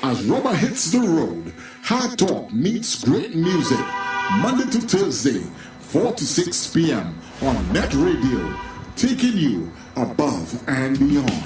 As rubber hits the road, hard talk meets great music. Monday to Thursday, 4 to 6 p.m. on NETT Radio, taking you above and beyond.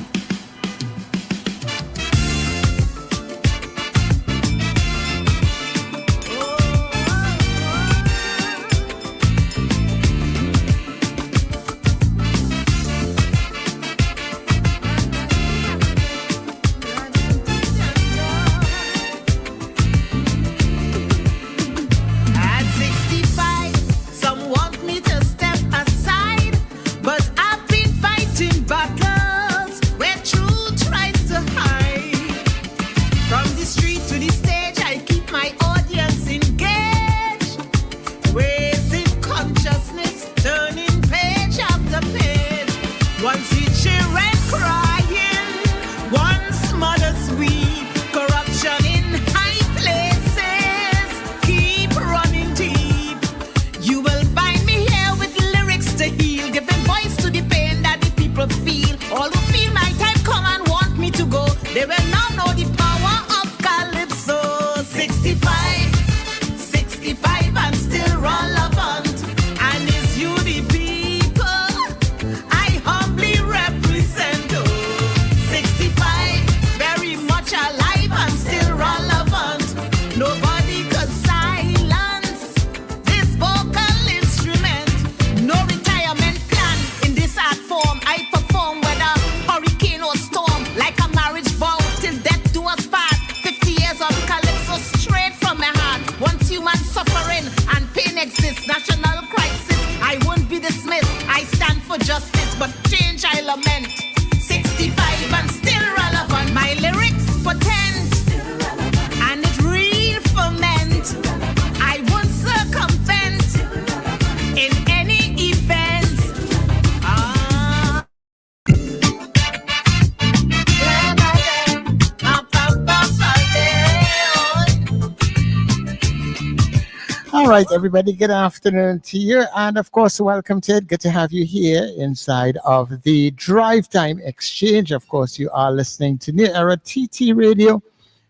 All right, everybody, good afternoon to you. And of course, welcome to it. Good to have you here inside of the Drive Time Exchange. Of course, you are listening to New Era TT Radio,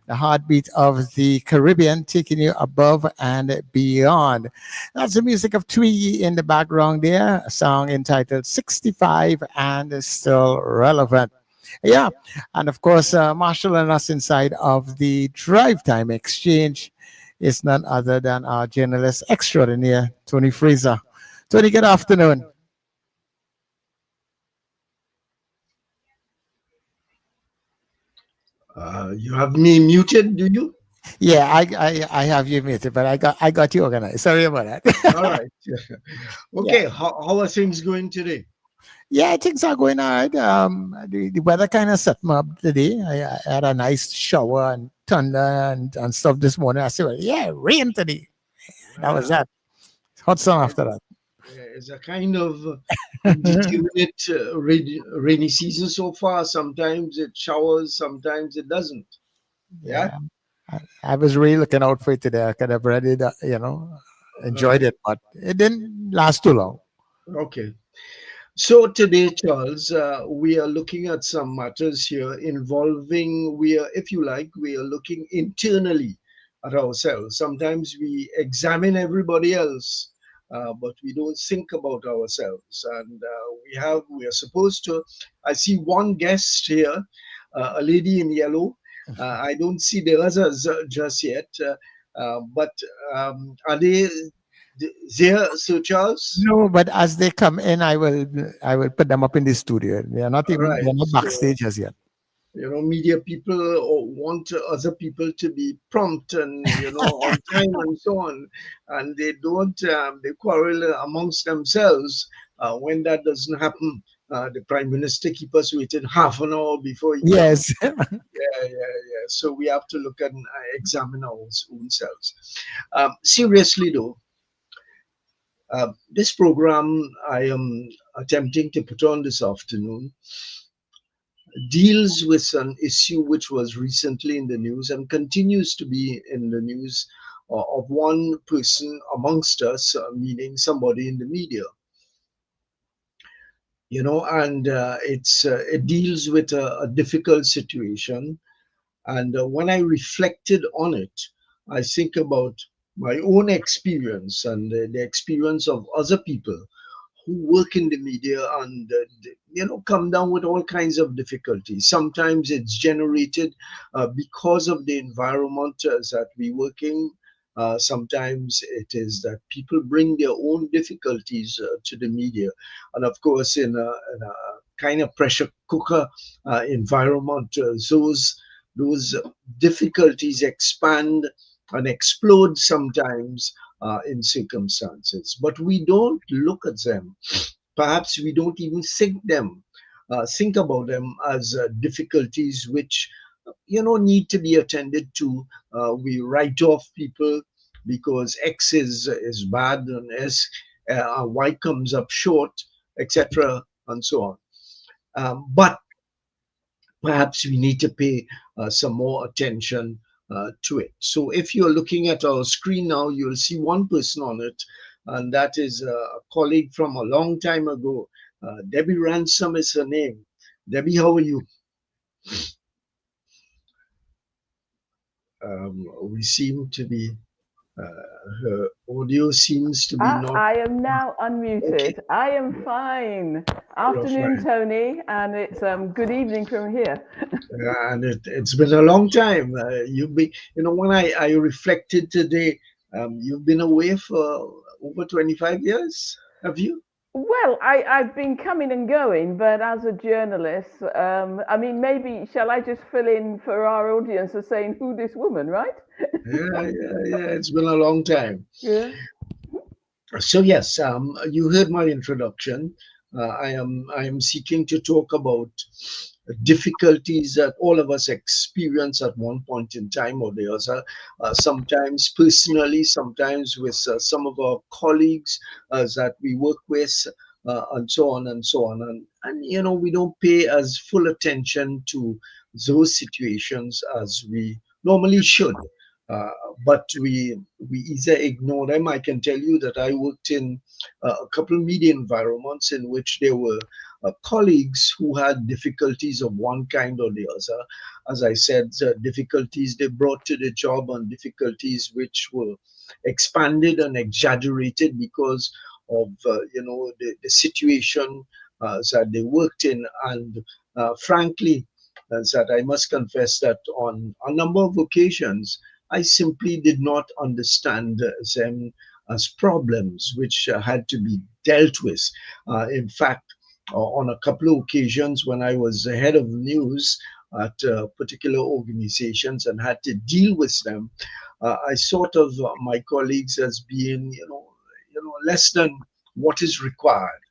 the heartbeat of the Caribbean, taking you above and beyond. That's the music of Twiggy in the background there, a song entitled 65 and Still Relevant. Yeah, and of course, Marshall and us inside of the Drive Time Exchange is none other than our journalist extraordinaire, Tony Fraser. Tony, good afternoon. You have me muted, do you? Yeah, I have you muted, but I got you organized. Sorry about that. All right. Okay, yeah. How are things going today? Yeah, things are going all right. The weather kind of set me up today. I had a nice shower and thunder and stuff this morning. I said, well, yeah, rain today. That was that. Hot sun after that. It's a kind of indeterminate rainy season so far. Sometimes it showers, sometimes it doesn't. Yeah. I was really looking out for it today. I could have already, enjoyed it, but it didn't last too long. Okay. So today, Charles, we are looking at some matters here involving, if you like, we are looking internally at ourselves. Sometimes we examine everybody else, but we don't think about ourselves. And we are supposed to, I see one guest here, a lady in yellow. I don't see the others just yet, but are they there, Sir Charles? No, but as they come in, I will put them up in the studio. They are not even they're not backstage as yet. Media people want other people to be prompt and on time and so on, and they don't. They quarrel amongst themselves when that doesn't happen. The Prime Minister keeps us waiting half an hour before he comes. Yes. Yeah. So we have to look and examine our own selves. Seriously though. This program I am attempting to put on this afternoon deals with an issue which was recently in the news and continues to be in the news of one person amongst us, meaning somebody in the media. And it deals with a difficult situation. And when I reflected on it, I think about my own experience and the experience of other people who work in the media and come down with all kinds of difficulties. Sometimes it's generated because of the environment that we work in. Sometimes it is that people bring their own difficulties to the media, and of course, in a kind of pressure cooker environment, those difficulties expand and explode sometimes in circumstances, but we don't look at them. Perhaps we don't even think about them as difficulties which need to be attended to. We write off people because X is bad and Y comes up short, etc., and so on. But perhaps we need to pay some more attention to it. So if you're looking at our screen now, you'll see one person on it, and that is a colleague from a long time ago. Debbie Ransome is her name. Debbie, how are you? We seem to be, her audio seems to be not. I am now unmuted. Okay, I am fine. you're Afternoon, fine. Tony, and it's good evening from here. And it's been a long time. You've been, when I reflected today, you've been away for over 25 years, have you? Well, I've been coming and going, but as a journalist, I mean, maybe shall I just fill in for our audience as saying who this woman, right? Yeah. It's been a long time. Yeah. So yes, you heard my introduction. I am seeking to talk about difficulties that all of us experience at one point in time or the other. Sometimes personally, sometimes with some of our colleagues that we work with, and so on and so on. And we don't pay as full attention to those situations as we normally should. Uh, but we either ignore them. I can tell you that I worked in a couple of media environments in which there were colleagues who had difficulties of one kind or the other. As I said, difficulties they brought to the job and difficulties which were expanded and exaggerated because of the situation that they worked in. And frankly, that I must confess that on a number of occasions, I simply did not understand them as problems which had to be dealt with. In fact, on a couple of occasions when I was the head of news at particular organizations and had to deal with them, I thought of my colleagues as being, less than what is required.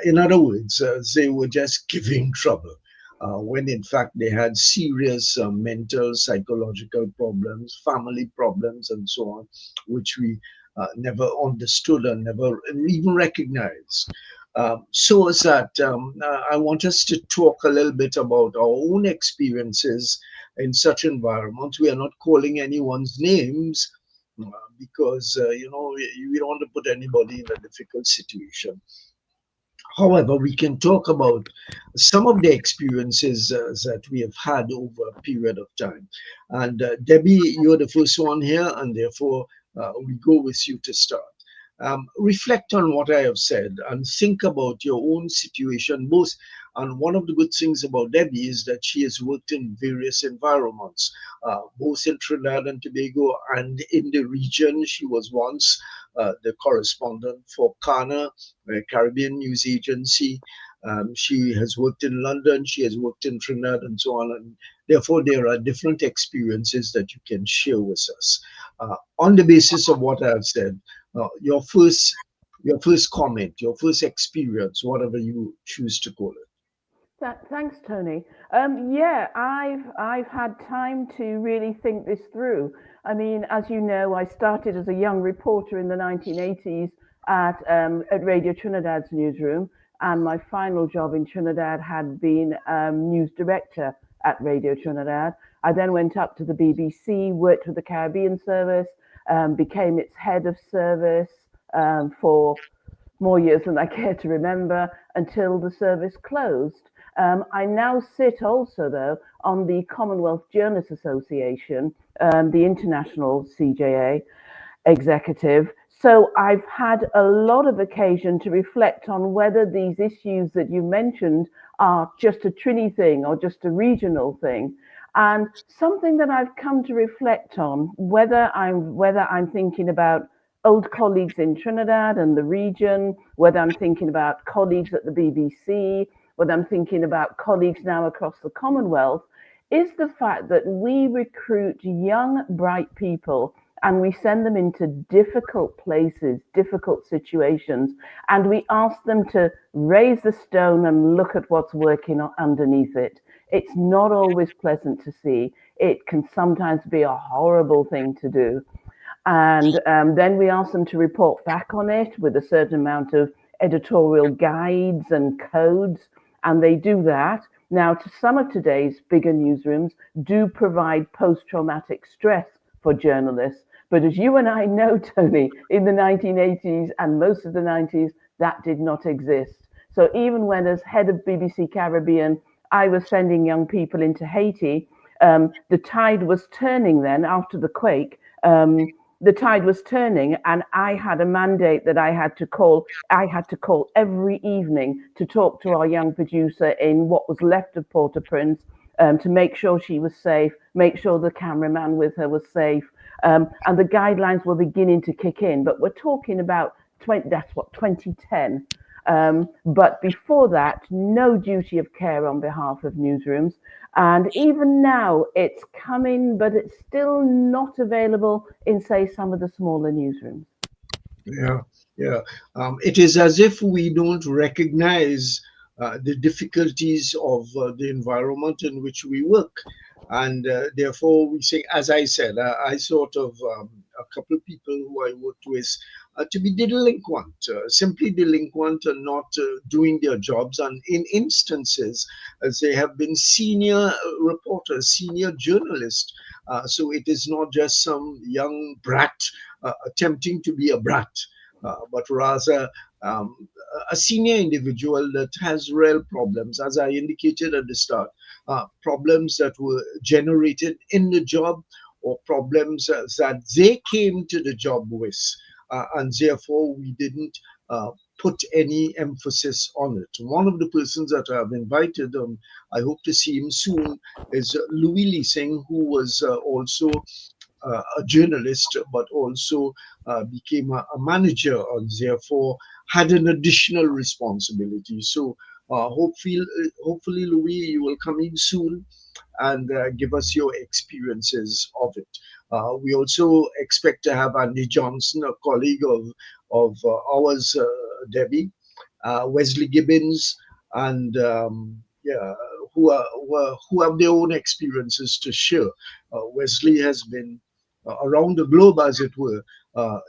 In other words, they were just giving trouble. When in fact they had serious mental, psychological problems, family problems, and so on, which we never understood and never even recognized. So is that I want us to talk a little bit about our own experiences in such environments. We are not calling anyone's names because we don't want to put anybody in a difficult situation. However, we can talk about some of the experiences that we have had over a period of time. And Debbie, you're the first one here, and therefore we go with you to start. Reflect on what I have said and think about your own situation, both. And one of the good things about Debbie is that she has worked in various environments, both in Trinidad and Tobago and in the region. She was once the correspondent for Kana, a Caribbean news agency. She has worked in London, she has worked in Trinidad, and so on. And therefore, there are different experiences that you can share with us. On the basis of what I've said, your first comment, your first experience, whatever you choose to call it. Thanks, Tony. Yeah, I've had time to really think this through. I mean, as you know, I started as a young reporter in the 1980s at Radio Trinidad's newsroom, and my final job in Trinidad had been news director at Radio Trinidad. I then went up to the BBC, worked with the Caribbean service, became its head of service for more years than I care to remember, until the service closed. I now sit also, though, on the Commonwealth Journalists Association, the international CJA executive. So I've had a lot of occasion to reflect on whether these issues that you mentioned are just a Trini thing or just a regional thing. And something that I've come to reflect on, whether I'm thinking about old colleagues in Trinidad and the region, whether I'm thinking about colleagues at the BBC, whether I'm thinking about colleagues now across the Commonwealth, is the fact that we recruit young, bright people and we send them into difficult places, difficult situations, and we ask them to raise the stone and look at what's working underneath it. It's not always pleasant to see. It can sometimes be a horrible thing to do. And then we ask them to report back on it with a certain amount of editorial guides and codes, and they do that. Now, some of today's bigger newsrooms do provide post-traumatic stress for journalists, but as you and I know, Tony, in the 1980s and most of the 90s, that did not exist. So even when, as head of BBC Caribbean, I was sending young people into Haiti, the tide was turning then after the quake. The tide was turning, and I had a mandate that I had to call every evening to talk to our young producer in what was left of Port-au-Prince, to make sure she was safe, make sure the cameraman with her was safe. And the guidelines were beginning to kick in, but we're talking about 2010. But before that, no duty of care on behalf of newsrooms. And even now, it's coming, but it's still not available in, say, some of the smaller newsrooms. Yeah. It is as if we don't recognize the difficulties of the environment in which we work. And therefore, we say, as I said, I sort of, a couple of people who I worked with, to be delinquent, simply delinquent and not doing their jobs. And in instances, as they have been senior reporters, senior journalists. So it is not just some young brat attempting to be a brat, but rather a senior individual that has real problems, as I indicated at the start, problems that were generated in the job or problems that they came to the job with. And therefore, we didn't put any emphasis on it. One of the persons that I've invited, I hope to see him soon, is Louis Leasing, who was also a journalist, but also became a manager and therefore had an additional responsibility. So hopefully, Louis, you will come in soon and give us your experiences of it. We also expect to have Andy Johnson, a colleague of ours, Debbie, Wesley Gibbings, and who have their own experiences to share. Wesley has been around the globe, as it were,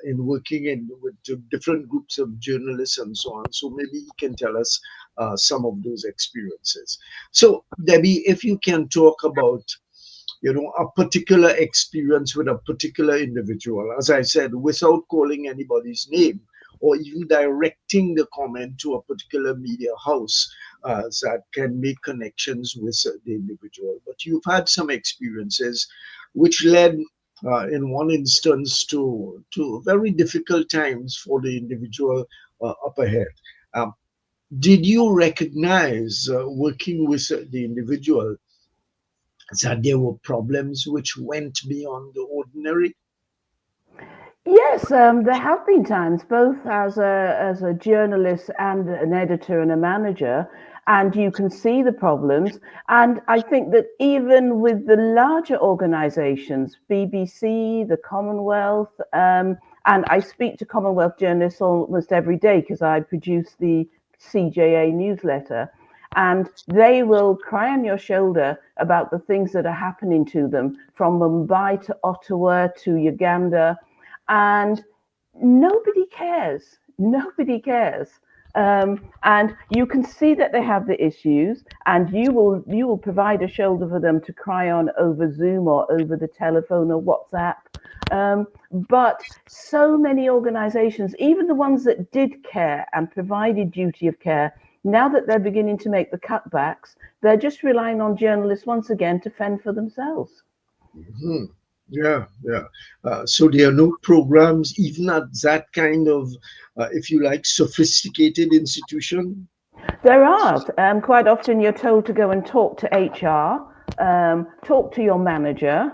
in working with different groups of journalists and so on. So maybe he can tell us some of those experiences. So Debbie, if you can talk about, a particular experience with a particular individual, as I said, without calling anybody's name or even directing the comment to a particular media house that can make connections with the individual. But you've had some experiences which led in one instance to very difficult times for the individual up ahead. Did you recognize, working with the individual, that there were problems which went beyond the ordinary? Yes, there have been times, both as a journalist and an editor and a manager, and you can see the problems. And I think that even with the larger organizations, BBC, the Commonwealth, and I speak to Commonwealth journalists almost every day because I produce the CJA newsletter, and they will cry on your shoulder about the things that are happening to them, from Mumbai to Ottawa to Uganda, and nobody cares. Nobody cares. And you can see that they have the issues, and you will provide a shoulder for them to cry on over Zoom or over the telephone or WhatsApp. But so many organizations, even the ones that did care and provided duty of care, Now that they're beginning to make the cutbacks, they're just relying on journalists once again to fend for themselves. Mhm. Yeah, yeah. So there are no programs even at that kind of, if you like, sophisticated institution. There are. Quite often you're told to go and talk to HR, talk to your manager,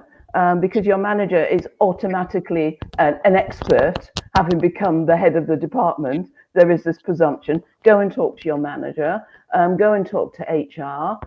because your manager is automatically an expert, having become the head of the department. There is this presumption. Go and talk to your manager, go and talk to HR.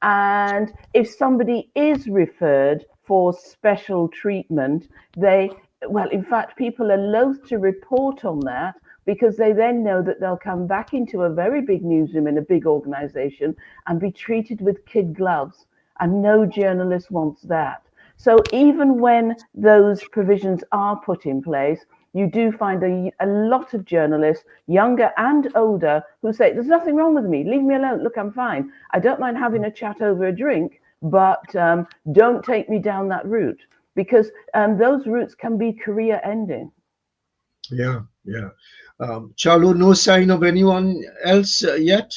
And if somebody is referred for special treatment, in fact, people are loath to report on that, because they then know that they'll come back into a very big newsroom in a big organization and be treated with kid gloves. And no journalist wants that. So even when those provisions are put in place, you do find a lot of journalists, younger and older, who say, there's nothing wrong with me. Leave me alone. Look, I'm fine. I don't mind having a chat over a drink, but don't take me down that route, because those routes can be career ending. Yeah, yeah. Charlo, no sign of anyone else yet?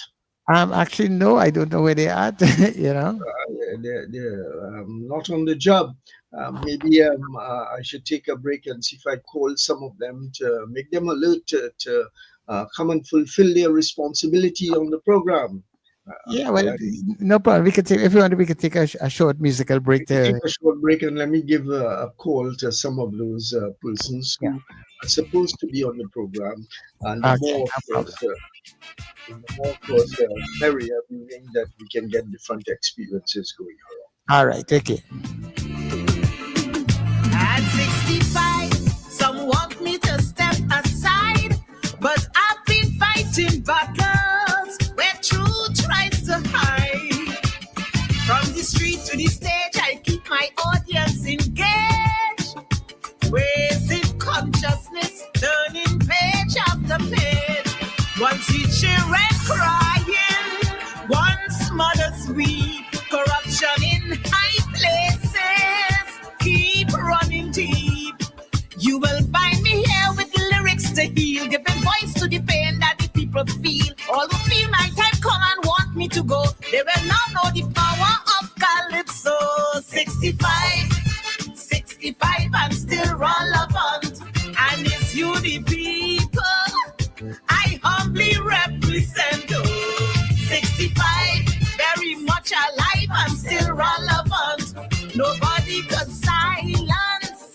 Actually, no, I don't know where they are. They're not on the job. Maybe I should take a break and see if I call some of them to make them alert to come and fulfill their responsibility on the program. Yeah, well, no problem. We could take, if you want, we could take a short musical break there. Take a short break and let me give a call to some of those persons who are supposed to be on the program. And the more, of course, merrier, meaning that we can get different experiences going on. All right, okay. At 65, some want me to step aside, but I've been fighting battles where truth tries to hide. From the street to the stage, I keep my audience engaged, raising consciousness, turning page after page. One teacher and crying, once mothers weep, corruption in high places, keep running deep. You will find me here with lyrics to heal, giving voice to the pain that the people feel. All who feel my time come and want me to go, they will now know the power of Calypso. 65 and still relevant, and it's you the people I humbly represent. 65, very much alive and still relevant. Nobody could silence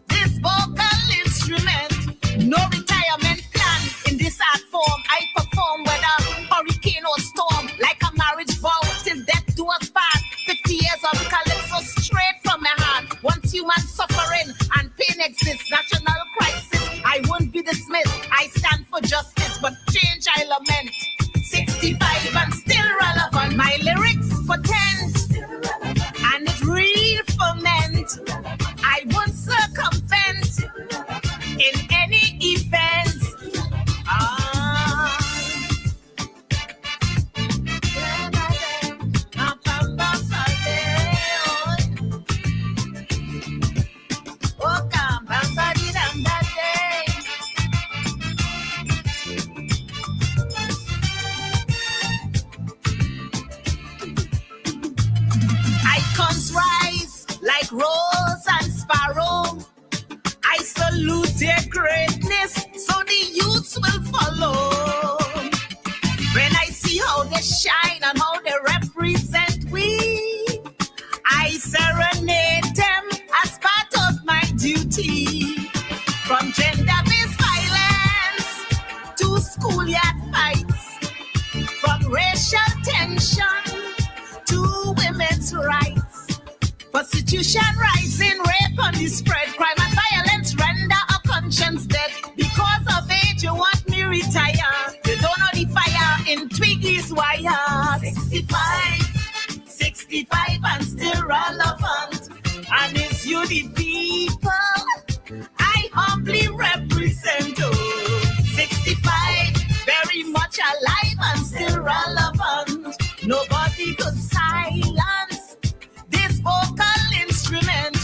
this vocal instrument. No retirement plan in this art form. I perform whether hurricane or storm, like a marriage vow till death do us part. 50 years of Calypso straight from my heart. Once human suffering and pain exists, national crisis, I won't be dismissed. I stand for justice, but change I lament. 65 and still relevant. My lyrics potent, and it real ferment. I won't circumvent in any event. Icons rise like rose and sparrow. I salute their greatness, so the youths will follow. When I see how they shine and how they represent we, I serenade them as part of my duty. From gender-based violence to schoolyard fights, from racial tension to women's rights, prostitution rising, rape on the spread, crime and violence render a conscience dead. Because of age, you want me retire. You don't know the fire in Twiggy's wire. 65 and still relevant, and it's you the people I humbly represent. 65, very much alive and still relevant. Nobody could silence this vocal instrument.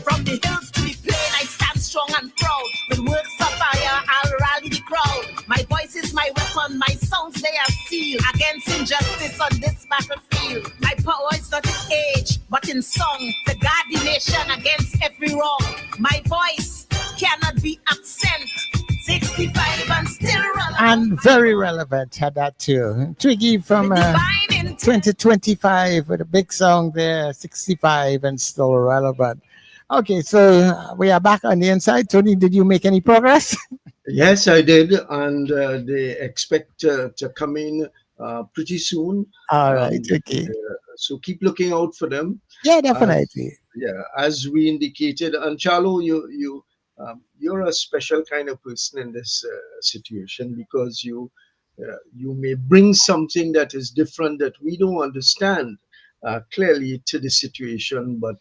From the hills to the plain, I stand strong and proud. With works of fire, I'll rally the crowd. My voice is my weapon, my songs, they are against injustice on this battlefield. My power is not in age, but in song, to guard the nation against every wrong. My voice cannot be absent. 65 and still relevant. And very relevant, had that too. Twiggy from 2025 with a big song there, 65 and still relevant. Okay, so we are back on the inside. Tony, did you make any progress? Yes, I did, and they expect to come in pretty soon. All right, okay. So keep looking out for them. Yeah, definitely. As we indicated, and Charlo, you're a special kind of person in this situation, because you may bring something that is different that we don't understand clearly to the situation, but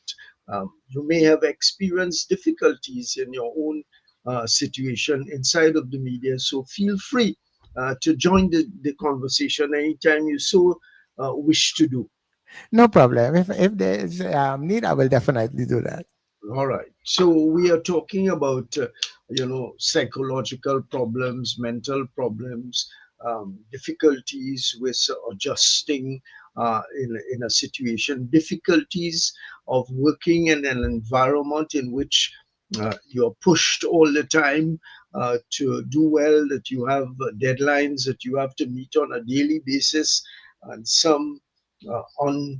you may have experienced difficulties in your own situation inside of the media. So feel free to join the conversation anytime you so wish to do. No problem. If there's need, I will definitely do that. All right. So we are talking about, psychological problems, mental problems, difficulties with adjusting in a situation, difficulties of working in an environment in which you're pushed all the time to do well, that you have deadlines that you have to meet on a daily basis, and some on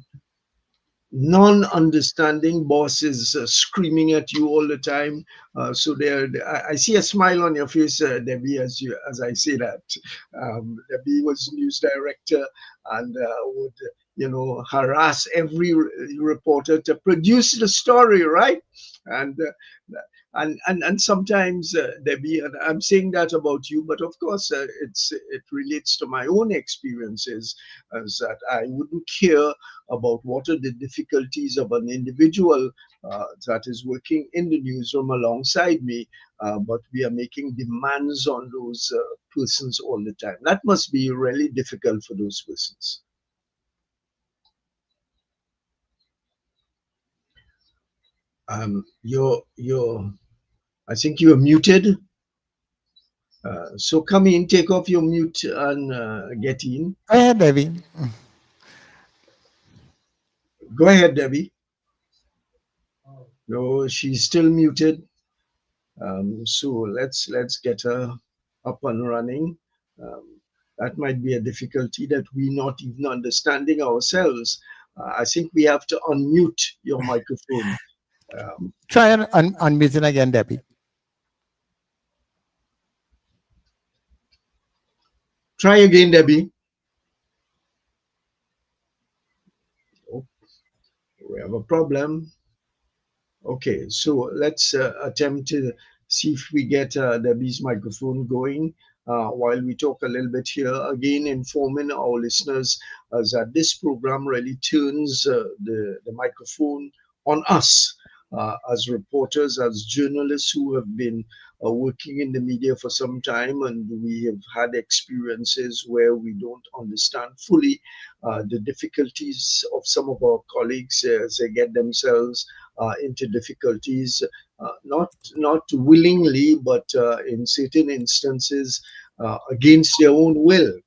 non-understanding bosses screaming at you all the time. So I see a smile on your face, Debbie, as I say that. Debbie was news director and would harass every reporter to produce the story, right? And sometimes, Debbie, and I'm saying that about you, but of course it relates to my own experiences, as that I wouldn't care about what are the difficulties of an individual that is working in the newsroom alongside me, but we are making demands on those persons all the time. That must be really difficult for those persons. I think you are muted. So come in, take off your mute and get in. Go ahead, Debbie. Go ahead, Debbie. No, she's still muted. So let's get her up and running. That might be a difficulty that we're not even understanding ourselves. I think we have to unmute your microphone. Try and unmute it again, Debbie. Try again, Debbie. Oh, we have a problem. Okay, so let's attempt to see if we get Debbie's microphone going while we talk a little bit here. Again, informing our listeners that this program really turns the microphone on us as reporters, as journalists who have been working in the media for some time, and we have had experiences where we don't understand fully the difficulties of some of our colleagues as they get themselves into difficulties, not willingly, but in certain instances against their own will.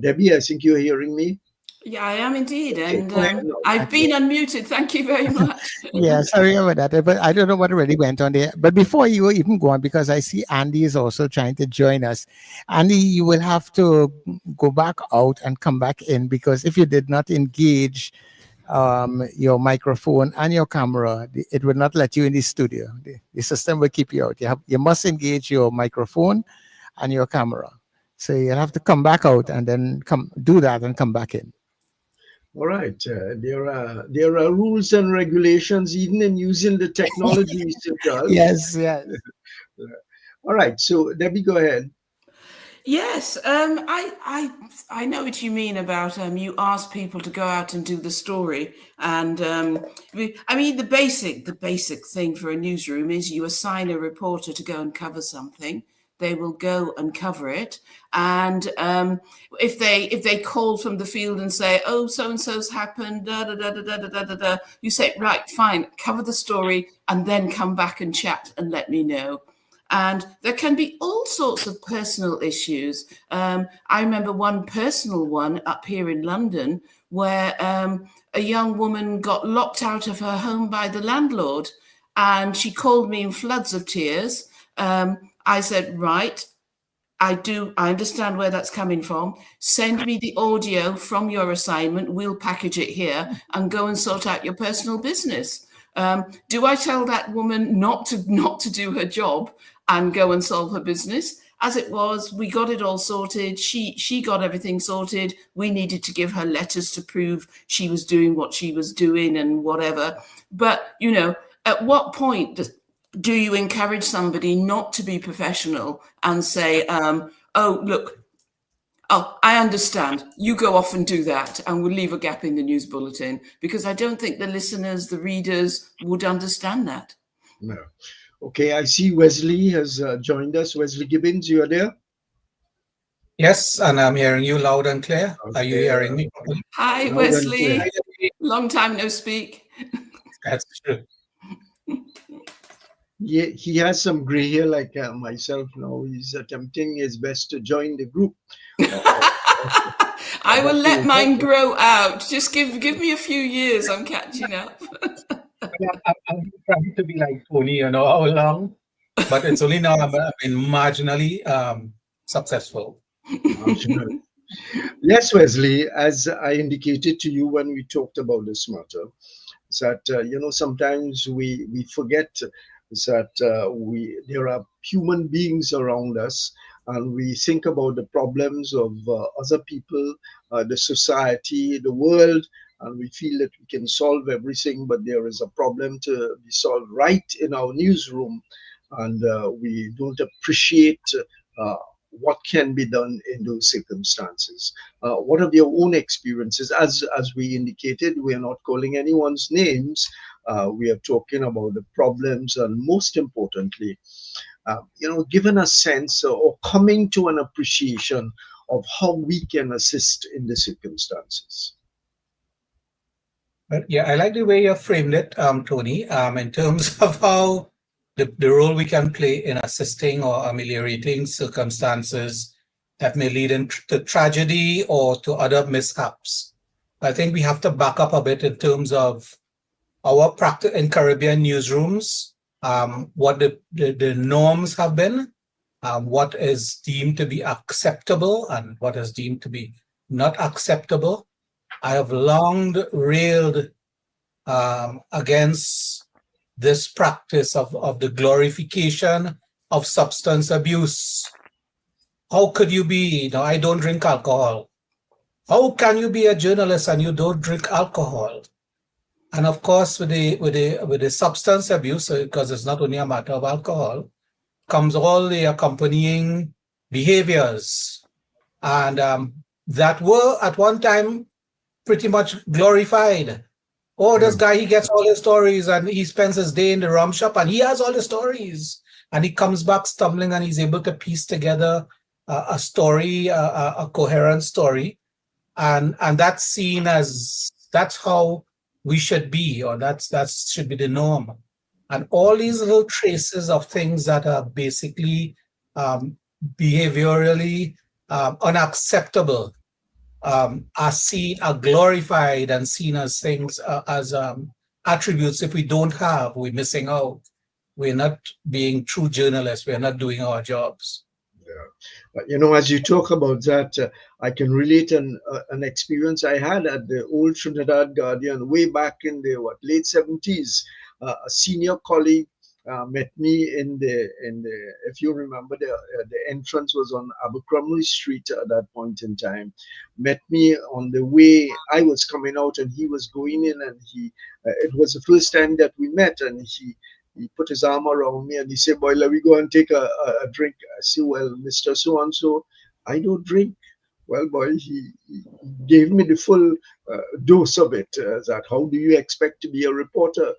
Debbie, I think you're hearing me. Yeah, I am indeed, and I've been unmuted. Thank you very much. Yeah, sorry about that, but I don't know what really went on there. But before you even go on, because I see Andy is also trying to join us. Andy, you will have to go back out and come back in, because if you did not engage your microphone and your camera, it will not let you in the studio. The system will keep you out. You must engage your microphone and your camera. So you'll have to come back out and then do that and come back in. All right. There are rules and regulations even in using the technology. Yes. All right. So Debbie, go ahead. Yes, I know what you mean about you ask people to go out and do the story, and I mean the basic thing for a newsroom is you assign a reporter to go and cover something. They will go and cover it, and if they call from the field and say, "Oh, so and so's happened," you say, "Right, fine, cover the story, and then come back and chat and let me know." And there can be all sorts of personal issues. I remember one personal one up here in London where a young woman got locked out of her home by the landlord, and she called me in floods of tears. I said, right, I understand where that's coming from. Send me the audio from your assignment. We'll package it here and go and sort out your personal business. Do I tell that woman not to do her job and go and solve her business? As it was, we got it all sorted. She got everything sorted. We needed to give her letters to prove she was doing what she was doing and whatever. But, you know, at what point do you encourage somebody not to be professional and say, oh, look, oh, I understand. You go off and do that, and we'll leave a gap in the news bulletin? Because I don't think the listeners, the readers would understand that. No. Okay, I see Wesley has joined us. Wesley Gibbings, you are there? Yes, and I'm hearing you loud and clear. Okay. Are you hearing me properly? Hi, Loud and Wesley. clear. Long time no speak. That's true. He has some gray hair like myself now. He's attempting his best to join the group. I will let mine grow out. Just give me a few years. I'm catching up. I'm trying to be like Tony, you know, how long? But it's only now I've been marginally successful. Marginally. Yes, Wesley, as I indicated to you when we talked about this matter, is that, you know, sometimes we forget that there are human beings around us, and we think about the problems of other people, the society, the world, and we feel that we can solve everything, but there is a problem to be solved right in our newsroom, and we don't appreciate what can be done in those circumstances. What are your own experiences? As we indicated, we are not calling anyone's names. We are talking about the problems, and most importantly, you know, given a sense or coming to an appreciation of how we can assist in the circumstances. But yeah, I like the way you framed it, Tony, in terms of how the role we can play in assisting or ameliorating circumstances that may lead to tragedy or to other mishaps. I think we have to back up a bit in terms of our practice in Caribbean newsrooms, what the norms have been, what is deemed to be acceptable and what is deemed to be not acceptable. I have long railed against this practice of the glorification of substance abuse. How could you be, I don't drink alcohol. How can you be a journalist and you don't drink alcohol? And of course, with the substance abuse, because it's not only a matter of alcohol, comes all the accompanying behaviors, and that were at one time pretty much glorified. Oh, this guy, he gets all his stories and he spends his day in the rum shop and he has all the stories. And he comes back stumbling and he's able to piece together a story, a coherent story. And that's seen as, that's how we should be, or that should be the norm. And all these little traces of things that are basically behaviorally unacceptable are seen, are glorified and seen as things, as attributes. If we don't have, we're missing out. We're not being true journalists. We're not doing our jobs. Yeah. You know, as you talk about that, I can relate an experience I had at the old Trinidad Guardian way back in the late 70s. A senior colleague met me in the if you remember, the entrance was on Abercrombie Street at that point in time. Met me on the way I was coming out and he was going in, and he it was the first time that we met, and he put his arm around me and he said, "Boy, let me go and take a drink." I said, "Well, Mr. So-and-so, I don't drink." Well, boy, he gave me the full dose of it. That how do you expect to be a reporter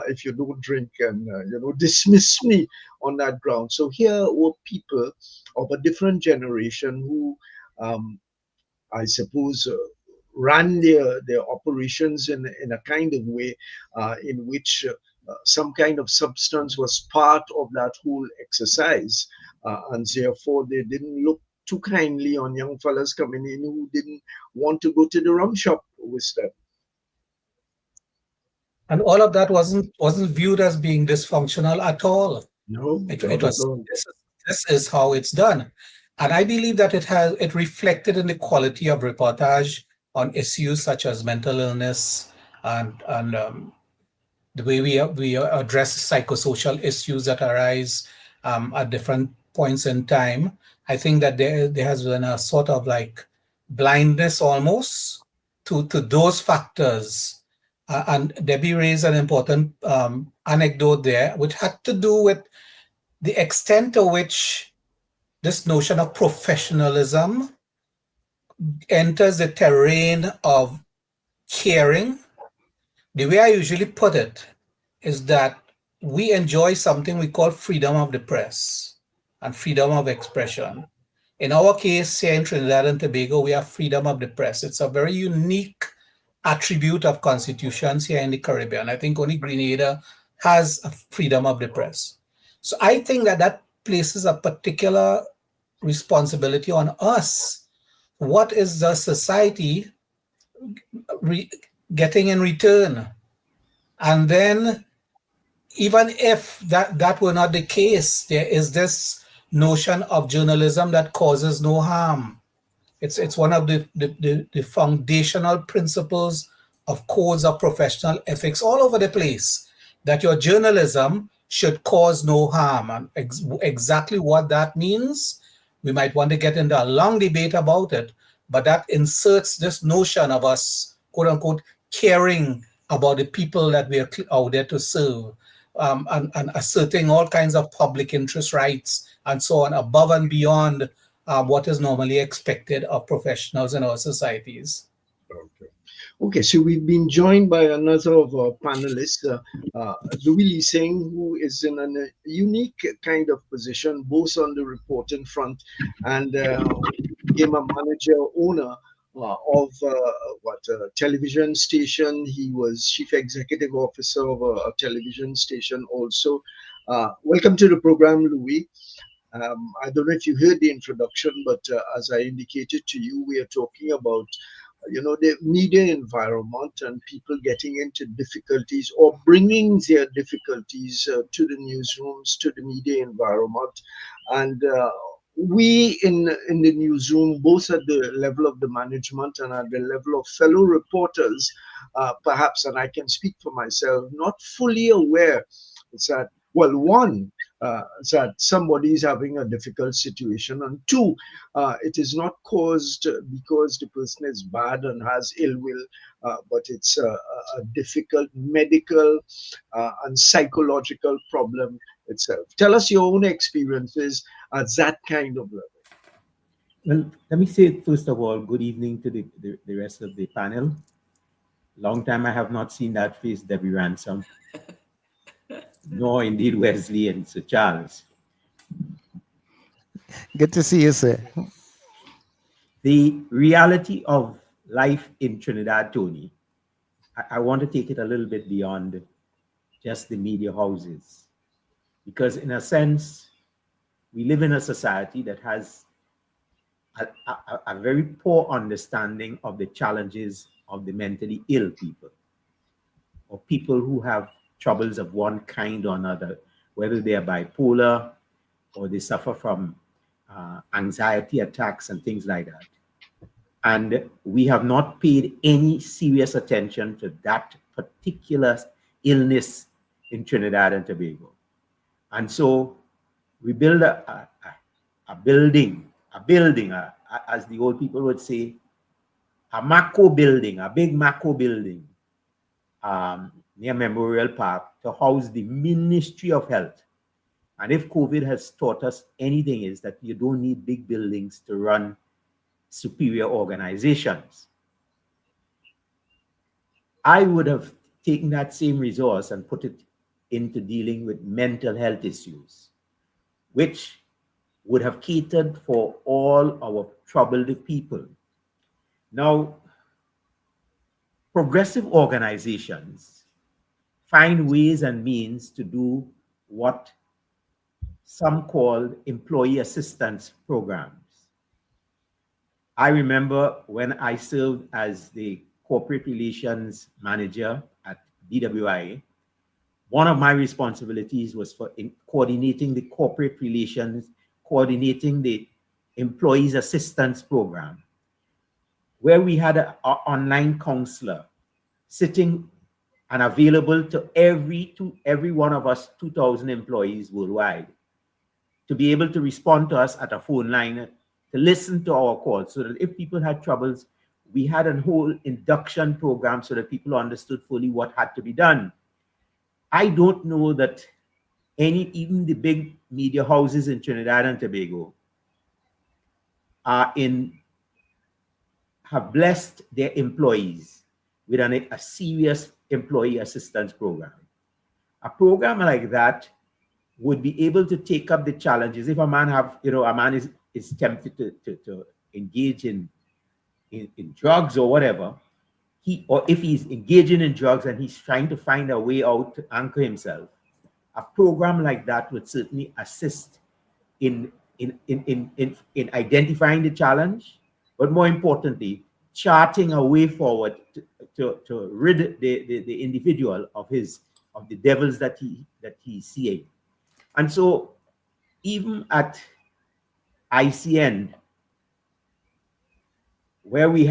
if you don't drink, and dismiss me on that ground? So here were people of a different generation who, I suppose, ran their operations in a kind of way in which some kind of substance was part of that whole exercise, and therefore they didn't look too kindly on young fellas coming in who didn't want to go to the rum shop with them. And all of that wasn't viewed as being dysfunctional at all. No, It was this is how it's done. And I believe that it reflected in the quality of reportage on issues such as mental illness and the way we address psychosocial issues that arise at different points in time. I think that there has been a sort of like blindness almost to those factors. And Debbie raised an important anecdote there, which had to do with the extent to which this notion of professionalism enters the terrain of caring. The way I usually put it is that we enjoy something we call freedom of the press and freedom of expression. In our case, here in Trinidad and Tobago, we have freedom of the press. It's a very unique attribute of constitutions here in the Caribbean. I think only Grenada has a freedom of the press. So I think that places a particular responsibility on us. What is the society getting in return? And then, even if that were not the case, there is this notion of journalism that causes no harm. It's one of the foundational principles of codes of professional ethics all over the place, that your journalism should cause no harm. And exactly what that means, we might want to get into a long debate about it, but that inserts this notion of us, quote unquote, caring about the people that we are out there to serve, and asserting all kinds of public interest rights and so on, above and beyond what is normally expected of professionals in our societies. Okay, so we've been joined by another of our panelists, Louis Singh, who is in a unique kind of position, both on the reporting front and became a manager, owner of a television station. He was chief executive officer of a television station also. Welcome to the program, Louis. I don't know if you heard the introduction, but as I indicated to you, we are talking about the media environment and people getting into difficulties or bringing their difficulties to the newsrooms, to the media environment. And we in the newsroom, both at the level of the management and at the level of fellow reporters, perhaps, and I can speak for myself, not fully aware that, well, one, that somebody is having a difficult situation, and two, it is not caused because the person is bad and has ill will, but it's a difficult medical and psychological problem itself. Tell us your own experiences at that kind of level. Well, let me say, first of all, good evening to the rest of the panel. Long time I have not seen that face, Debbie Ransome. Nor indeed Wesley and Sir Charles. Good to see you, sir. The reality of life in Trinidad, Tony, I want to take it a little bit beyond just the media houses. Because in a sense, we live in a society that has a very poor understanding of the challenges of the mentally ill people, or people who have troubles of one kind or another, whether they are bipolar or they suffer from anxiety attacks and things like that. And we have not paid any serious attention to that particular illness in Trinidad and Tobago. And so we build a building, as the old people would say, a Mako building, a big Mako building, near Memorial Park, to house the Ministry of Health. And if COVID has taught us anything, is that you don't need big buildings to run superior organizations. I would have taken that same resource and put it into dealing with mental health issues, which would have catered for all our troubled people. Now, progressive organizations find ways and means to do what some call employee assistance programs. I remember when I served as the corporate relations manager at BWI, one of my responsibilities was for coordinating the corporate relations, coordinating the employees assistance program, where we had an online counselor sitting and available to every one of us 2,000 employees worldwide to be able to respond to us at a phone line, to listen to our calls, so that if people had troubles, we had a whole induction program so that people understood fully what had to be done. I don't know that even the big media houses in Trinidad and Tobago have blessed their employees with a serious employee assistance program. A program like that would be able to take up the challenges. If a man is tempted to engage in drugs or whatever, or if he's engaging in drugs and he's trying to find a way out to anchor himself, a program like that would certainly assist in identifying the challenge, but more importantly, charting a way forward to rid the individual of the devils that he's seeing. And so even at ICN, where we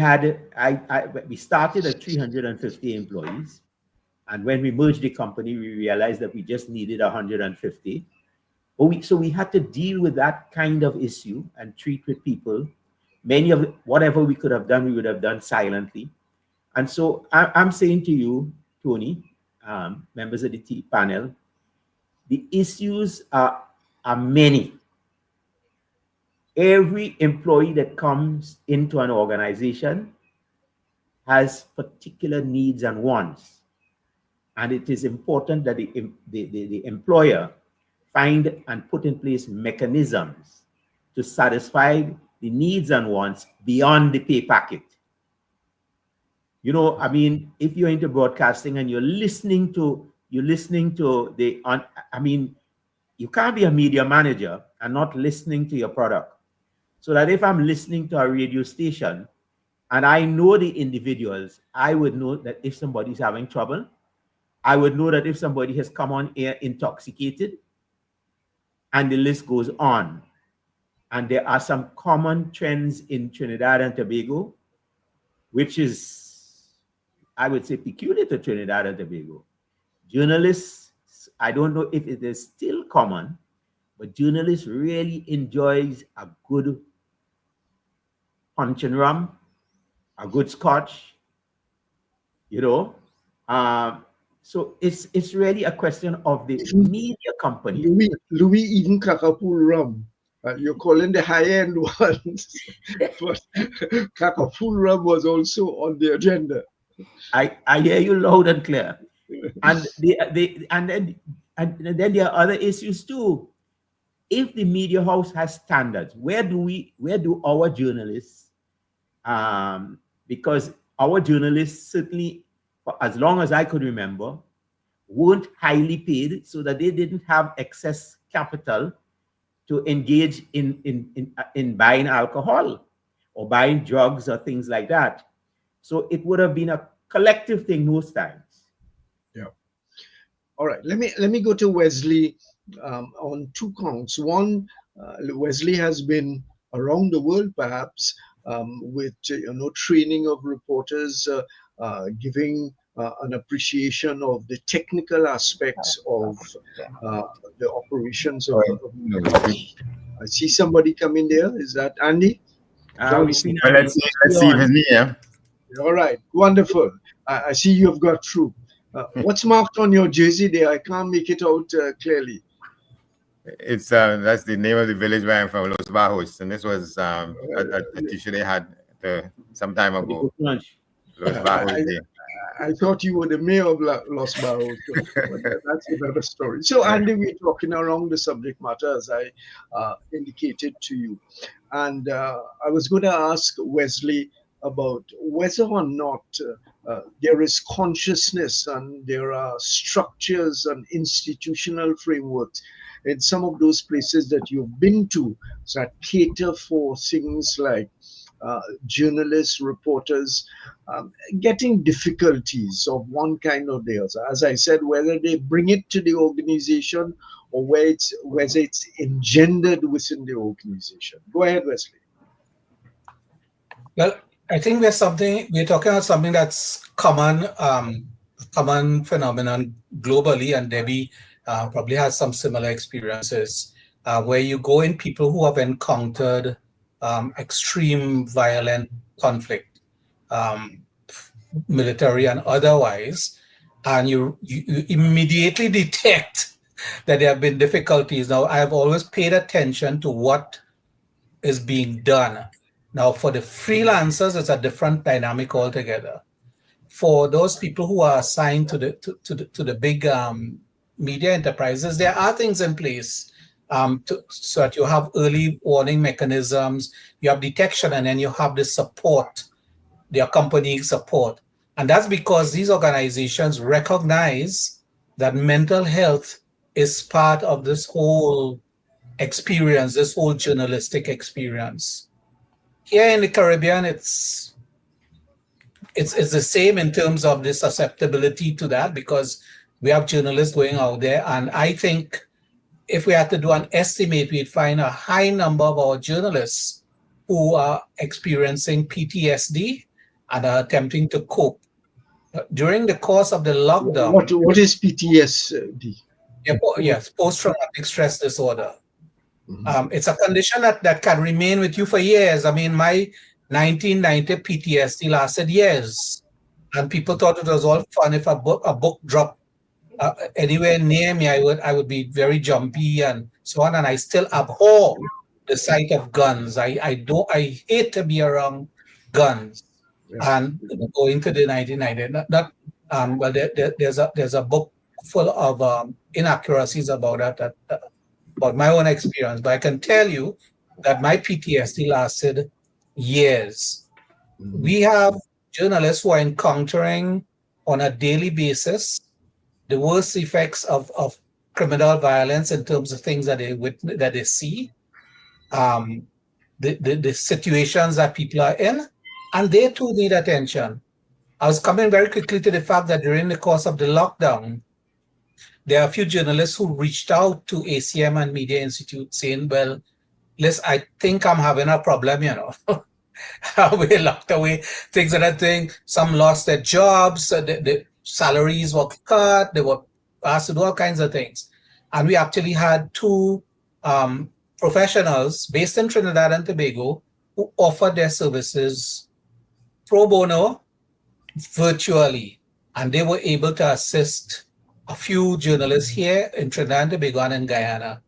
started at 350 employees, and when we merged the company, we realized that we just needed 150. So we had to deal with that kind of issue and treat with people. Many of whatever we could have done, we would have done silently. And so I'm saying to you, Tony, members of the panel, the issues are many. Every employee that comes into an organization has particular needs and wants. And it is important that the employer find and put in place mechanisms to satisfy the needs and wants beyond the pay packet. You know, I mean, if you're into broadcasting and you're listening to you can't be a media manager and not listening to your product. So that if I'm listening to a radio station and I know the individuals, I would know that if somebody's having trouble, I would know that if somebody has come on air intoxicated, and the list goes on. And there are some common trends in Trinidad and Tobago, which is, I would say, peculiar to Trinidad and Tobago. Journalists, I don't know if it is still common, but journalists really enjoys a good punch and rum, a good scotch, you know. So it's really a question of the media company. Louis even Kakapool rum. You're calling the high-end ones, but Kakapool rum was also on the agenda. I hear you loud and clear. And then there are other issues too. If the media house has standards, where do our journalists, because our journalists certainly, for as long as I could remember, weren't highly paid, so that they didn't have excess capital to engage in buying alcohol or buying drugs or things like that. So it would have been a collective thing most times. Yeah. All right. Let me go to Wesley on two counts. One, Wesley has been around the world, perhaps, with training of reporters, giving an appreciation of the technical aspects of the operations of I see somebody come in there. Is that Andy? Let's see if it's me. Yeah. All right, wonderful. I see you've got through. What's marked on your jersey there? I can't make it out clearly. It's that's the name of the village where I'm from, Los Bajos, and this was a t-shirt they had some time ago. Los Bajos. I thought you were the mayor of Los Bajos. That's another story. So, Andy, we're talking around the subject matter, as I indicated to you. And I was going to ask Wesley, about whether or not there is consciousness and there are structures and institutional frameworks in some of those places that you've been to that cater for things like journalists, reporters getting difficulties of one kind or the other. As I said, whether they bring it to the organization or whether it's engendered within the organization. Go ahead, Wesley. Well, I think we're talking about something that's common phenomenon globally, and Debbie probably has some similar experiences where you go in people who have encountered extreme violent conflict, military and otherwise, and you immediately detect that there have been difficulties. Now, I have always paid attention to what is being done. Now, for the freelancers, it's a different dynamic altogether. For those people who are assigned to the big media enterprises, there are things in place so that you have early warning mechanisms, you have detection, and then you have the support, the accompanying support. And that's because these organizations recognize that mental health is part of this whole experience, this whole journalistic experience. Here in the Caribbean, it's the same in terms of the susceptibility to that, because we have journalists going out there. And I think if we had to do an estimate, we'd find a high number of our journalists who are experiencing PTSD and are attempting to cope. During the course of the lockdown. What is PTSD? Yes, post-traumatic stress disorder. It's a condition that can remain with you for years. I mean, my 1990 PTSD lasted years, and people thought it was all fun. If a book dropped anywhere near me, I would be very jumpy and so on. And I still abhor the sight of guns. I hate to be around guns. And going to the 1990, there's a book full of inaccuracies about that. About my own experience, but I can tell you that my PTSD lasted years. We have journalists who are encountering on a daily basis the worst effects of criminal violence in terms of things that they see, the situations that people are in, and they too need attention. I was coming very quickly to the fact that during the course of the lockdown, there are a few journalists who reached out to ACM and Media Institute saying, well, listen, I think I'm having a problem, We're locked away, things like that thing. Some lost their jobs, the salaries were cut, they were asked to do all kinds of things. And we actually had two professionals based in Trinidad and Tobago who offered their services pro bono virtually. And they were able to assist a few journalists here in Trinidad and Tobago and in Guyana.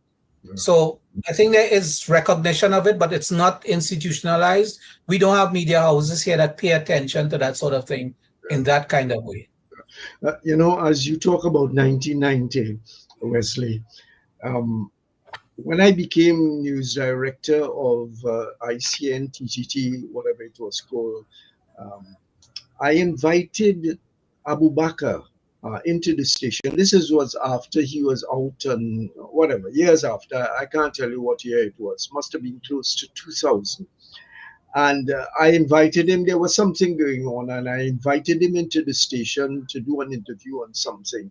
So I think there is recognition of it, but it's not institutionalized. We don't have media houses here that pay attention to that sort of thing in that kind of way. As you talk about 1990, Wesley, when I became news director of ICN, TTT, whatever it was called, I invited Abu Bakr into the station. This was after he was out and whatever, years after. I can't tell you what year it was. Must have been close to 2000. And I invited him. There was something going on, and I invited him into the station to do an interview on something.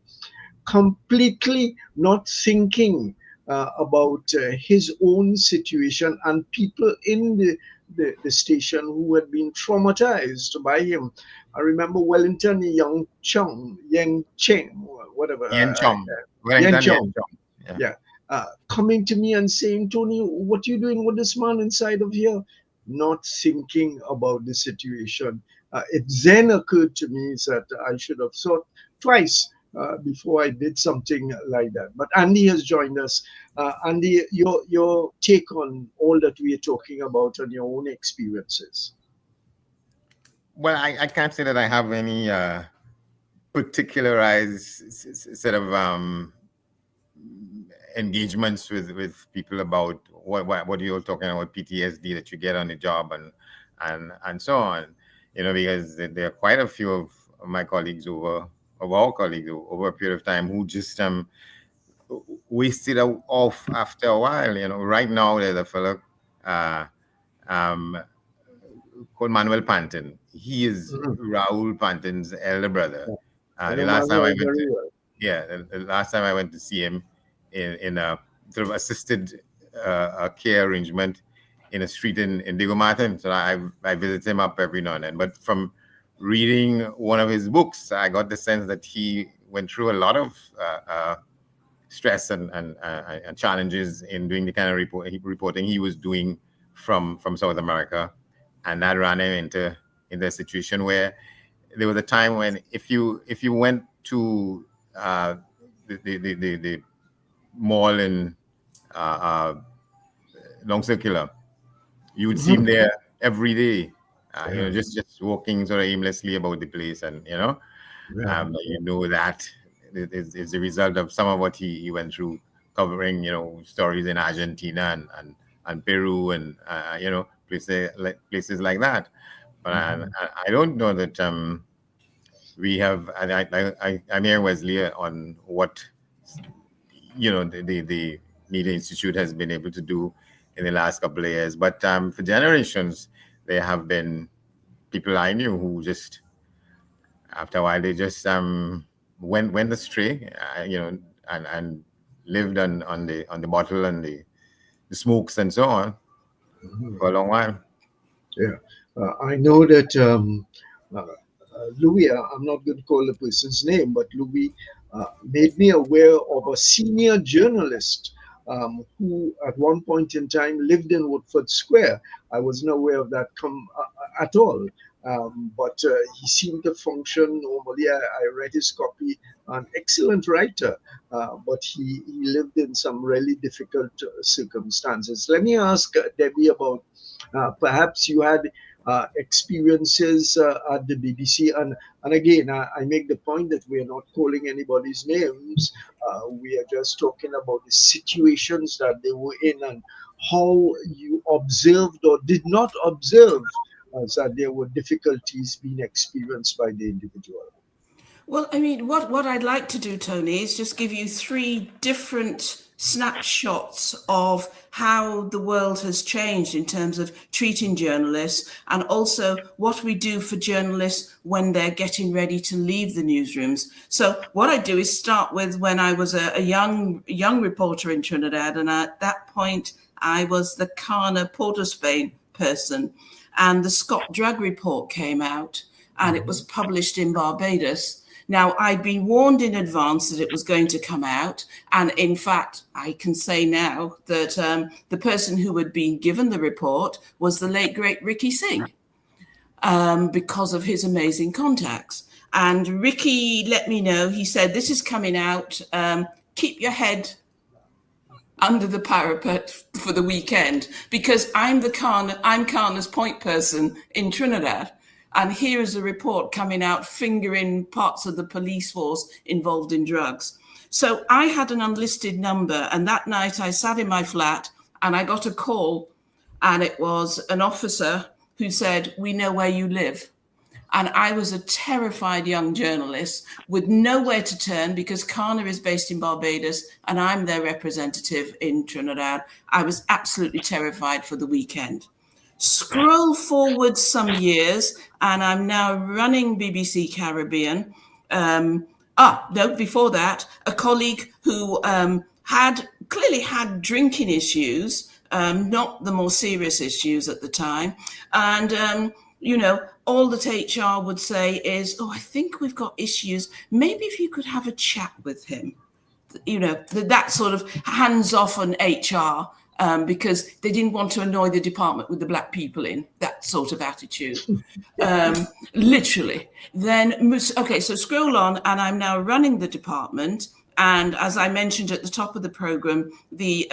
Completely not thinking about his own situation and people in the station who had been traumatized by him. I remember Wellington Yang Chong, whatever. Yan Chong. Coming to me and saying, Tony, what are you doing with this man inside of here? Not thinking about the situation. It then occurred to me that I should have thought twice before I did something like that. But Andy has joined us. Andy, your take on all that we are talking about and your own experiences. Well, I can't say that I have any particularized set of engagements with people about what you're talking about, PTSD that you get on the job and so on. because there are quite a few of my colleagues over a period of time who just wasted off after a while. Right now there's a fellow um, called Manuel Panton. He is Raoul Panton's elder brother. The last time I went the last time I went to see him in a sort of assisted care arrangement in a street in Diego Martin. So I visit him up every now and then. But from reading one of his books, I got the sense that he went through a lot of stress and challenges in doing the kind of reporting he was doing from South America, and that ran him into a situation where there was a time when if you went to the mall in Long Circular, you would see him there every day, just walking sort of aimlessly about the place, and that is the result of some of what he went through, covering stories in Argentina and Peru and places like that. But I don't know that we have. I'm here, Wesley, on what the Media Institute has been able to do in the last couple of years. But for generations, there have been people I knew who just, after a while, they just went astray, and lived on the bottle and the smokes and so on for a long while. Yeah, I know that Louis, I'm not going to call the person's name, but Louis made me aware of a senior journalist who at one point in time lived in Woodford Square. I wasn't aware of that at all. But he seemed to function normally. I read his copy, an excellent writer, but he lived in some really difficult circumstances. Let me ask Debbie about perhaps you had experiences at the BBC, and again, I make the point that we are not calling anybody's names. We are just talking about the situations that they were in and how you observed or did not observe that there were difficulties being experienced by the individual. Well, I mean, what I'd like to do, Tony, is just give you 3 different snapshots of how the world has changed in terms of treating journalists, and also what we do for journalists when they're getting ready to leave the newsrooms. So what I do is start with when I was a young reporter in Trinidad, and at that point I was the Cana Port of Spain person, and the Scott Drug report came out, and it was published in Barbados. Now, I'd been warned in advance that it was going to come out. And in fact, I can say now that the person who had been given the report was the late, great Ricky Singh, because of his amazing contacts. And Ricky let me know, he said, this is coming out. Keep your head under the parapet for the weekend, because I'm Cana's point person in Trinidad. And here is a report coming out fingering parts of the police force involved in drugs. So I had an unlisted number, and that night I sat in my flat and I got a call, and it was an officer who said, "We know where you live." And I was a terrified young journalist with nowhere to turn, because Cana is based in Barbados and I'm their representative in Trinidad. I was absolutely terrified for the weekend. Scroll forward some years, and I'm now running BBC Caribbean. Before that, a colleague who clearly had drinking issues, not the more serious issues at the time. And, all that HR would say is, I think we've got issues. Maybe if you could have a chat with him, that sort of hands-off on HR. Because they didn't want to annoy the department with the black people in, that sort of attitude, literally. Then, so scroll on, and I'm now running the department. And as I mentioned at the top of the program, the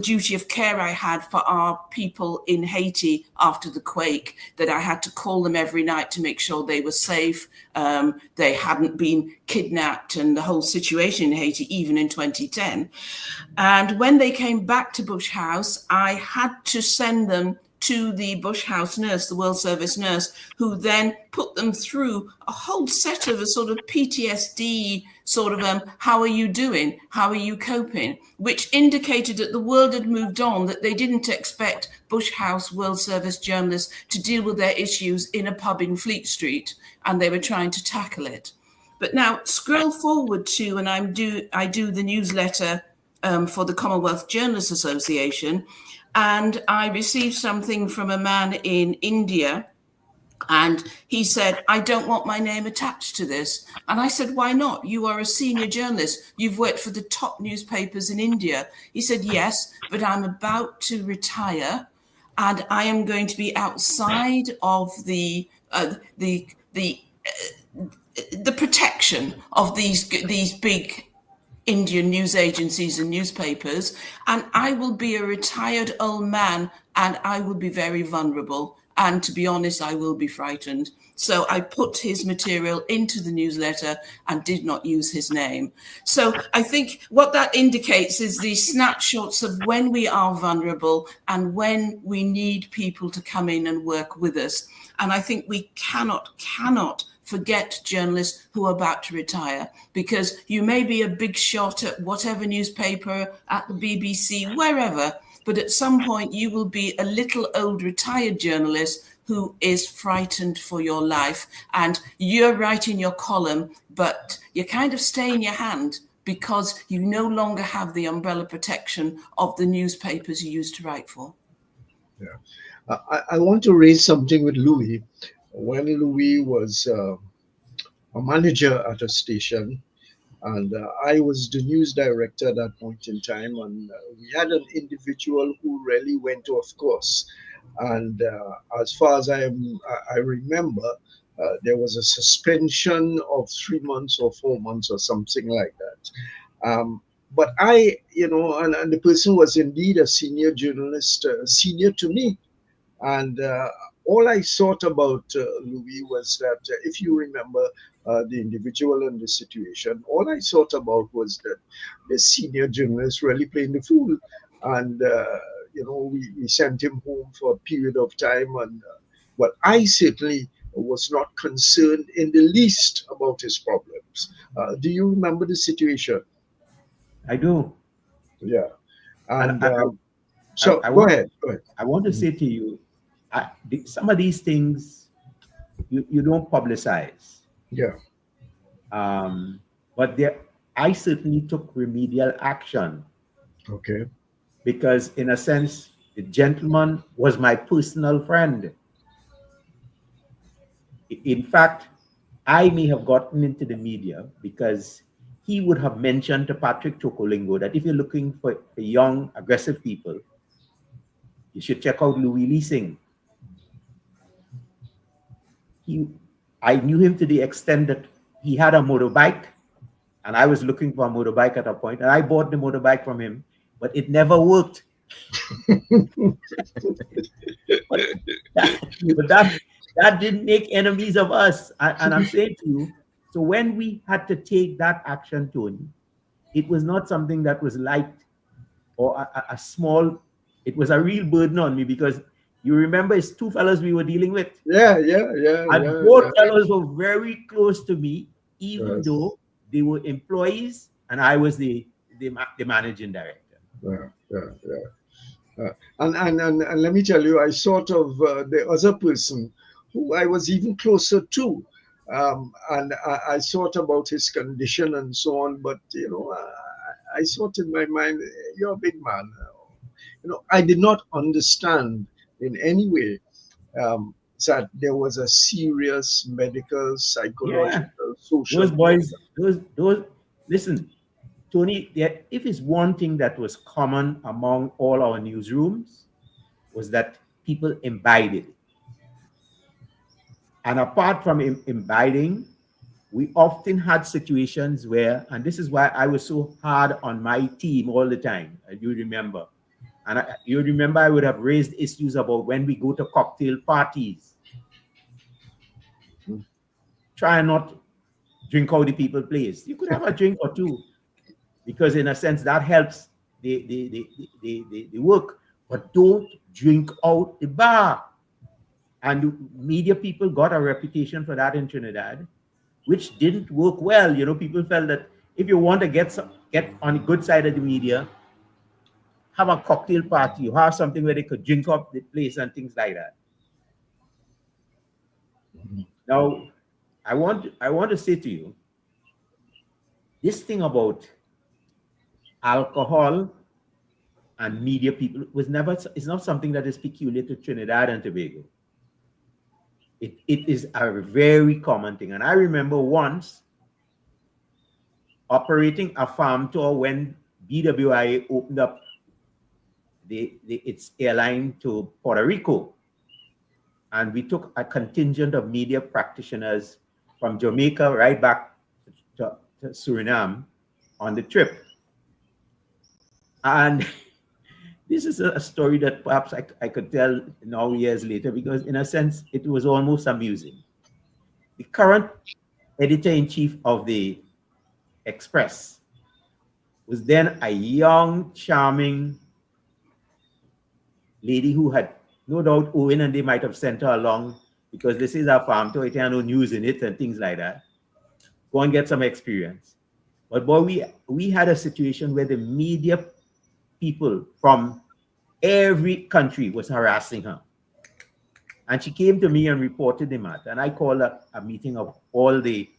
duty of care I had for our people in Haiti after the quake, that I had to call them every night to make sure they were safe, they hadn't been kidnapped, and the whole situation in Haiti, even in 2010. And when they came back to Bush House, I had to send them to the Bush House nurse, the World Service nurse, who then put them through a whole set of a sort of PTSD sort of, how are you doing? How are you coping? Which indicated that the world had moved on, that they didn't expect Bush House World Service journalists to deal with their issues in a pub in Fleet Street, and they were trying to tackle it. But now scroll forward to, and I do the newsletter for the Commonwealth Journalists Association, and I received something from a man in India, and he said, I don't want my name attached to this. And I said, why not? You are a senior journalist. You've worked for the top newspapers in India. He said, yes, but I'm about to retire, and I am going to be outside of the protection of these big Indian news agencies and newspapers, and I will be a retired old man, and I will be very vulnerable, and to be honest, I will be frightened. So I put his material into the newsletter and did not use his name. So I think what that indicates is the snapshots of when we are vulnerable and when we need people to come in and work with us. And I think we cannot forget journalists who are about to retire, because you may be a big shot at whatever newspaper, at the BBC, wherever, but at some point you will be a little old retired journalist who is frightened for your life, and you're writing your column, but you kind of stay in your hand because you no longer have the umbrella protection of the newspapers you used to write for. Yeah. I want to raise something with Louis. When Louis was a manager at a station, and I was the news director at that point in time, and we had an individual who really went off course. And as far as I remember, there was a suspension of 3 months or 4 months or something like that. But I, and the person was indeed a senior journalist, senior to me. And all I thought about Louis was that, if you remember the individual and the situation, all I thought about was that the senior journalist really playing the fool. And, we sent him home for a period of time. And but I certainly was not concerned in the least about his problems. Do you remember the situation? I do. Yeah. And go ahead. I want to say to you, some of these things you don't publicize. Yeah. But I certainly took remedial action. Okay. Because in a sense, the gentleman was my personal friend. In fact, I may have gotten into the media because he would have mentioned to Patrick Chokolingo that if you're looking for young, aggressive people, you should check out Louis Leasing. I knew him to the extent that he had a motorbike, and I was looking for a motorbike at a point, and I bought the motorbike from him, but it never worked. but that didn't make enemies of us. And I'm saying to you, so when we had to take that action, Tony, it was not something that was light or a small, it was a real burden on me, because you remember it's two fellows we were dealing with. Yeah. And both fellows were very close to me, even though they were employees and I was the managing director. And let me tell you, I thought of the other person who I was even closer to, and I thought about his condition and so on. But I thought in my mind, you're a big man. I did not understand in any way that there was a serious medical, psychological, social. Those boys, those. Listen, Tony, if it's one thing that was common among all our newsrooms, was that people imbibed it. And apart from imbibing, we often had situations where, and this is why I was so hard on my team all the time, you remember. And you remember I would have raised issues about when we go to cocktail parties. Try not drink how the people place. You could have a drink or two, because in a sense that helps the work. But don't drink out the bar. And media people got a reputation for that in Trinidad, which didn't work well. You know, people felt that if you want to get on the good side of the media, have a cocktail party, you have something where they could drink up the place and things like that. Now, I want to say to you, this thing about alcohol and media people it's not something that is peculiar to Trinidad and Tobago. It is a very common thing. And I remember once operating a farm tour when BWI opened up its airline to Puerto Rico. And we took a contingent of media practitioners from Jamaica right back to Suriname on the trip. And this is a story that perhaps I could tell now years later, because in a sense, it was almost amusing. The current editor-in-chief of the Express was then a young, charming lady who had no doubt Owen and they might have sent her along because this is our farm tour, it had no news in it and things like that. Go and get some experience. But boy, we had a situation where the media people from every country was harassing her. And she came to me and reported the matter. And I called a meeting of all the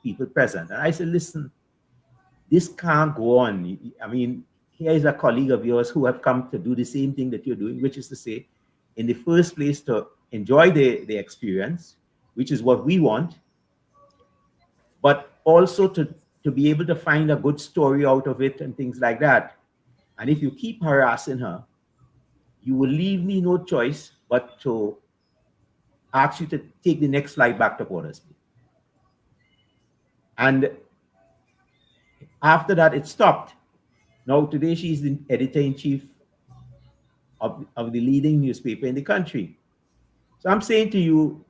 people present. And I said, listen, this can't go on. I mean, here is a colleague of yours who have come to do the same thing that you're doing, which is to say, in the first place, to enjoy the experience, which is what we want, but also to be able to find a good story out of it and things like that. And if you keep harassing her, you will leave me no choice but to ask you to take the next flight back to Port of Spain. And after that, it stopped. Now, today, she's the editor-in-chief of the leading newspaper in the country. So I'm saying to you,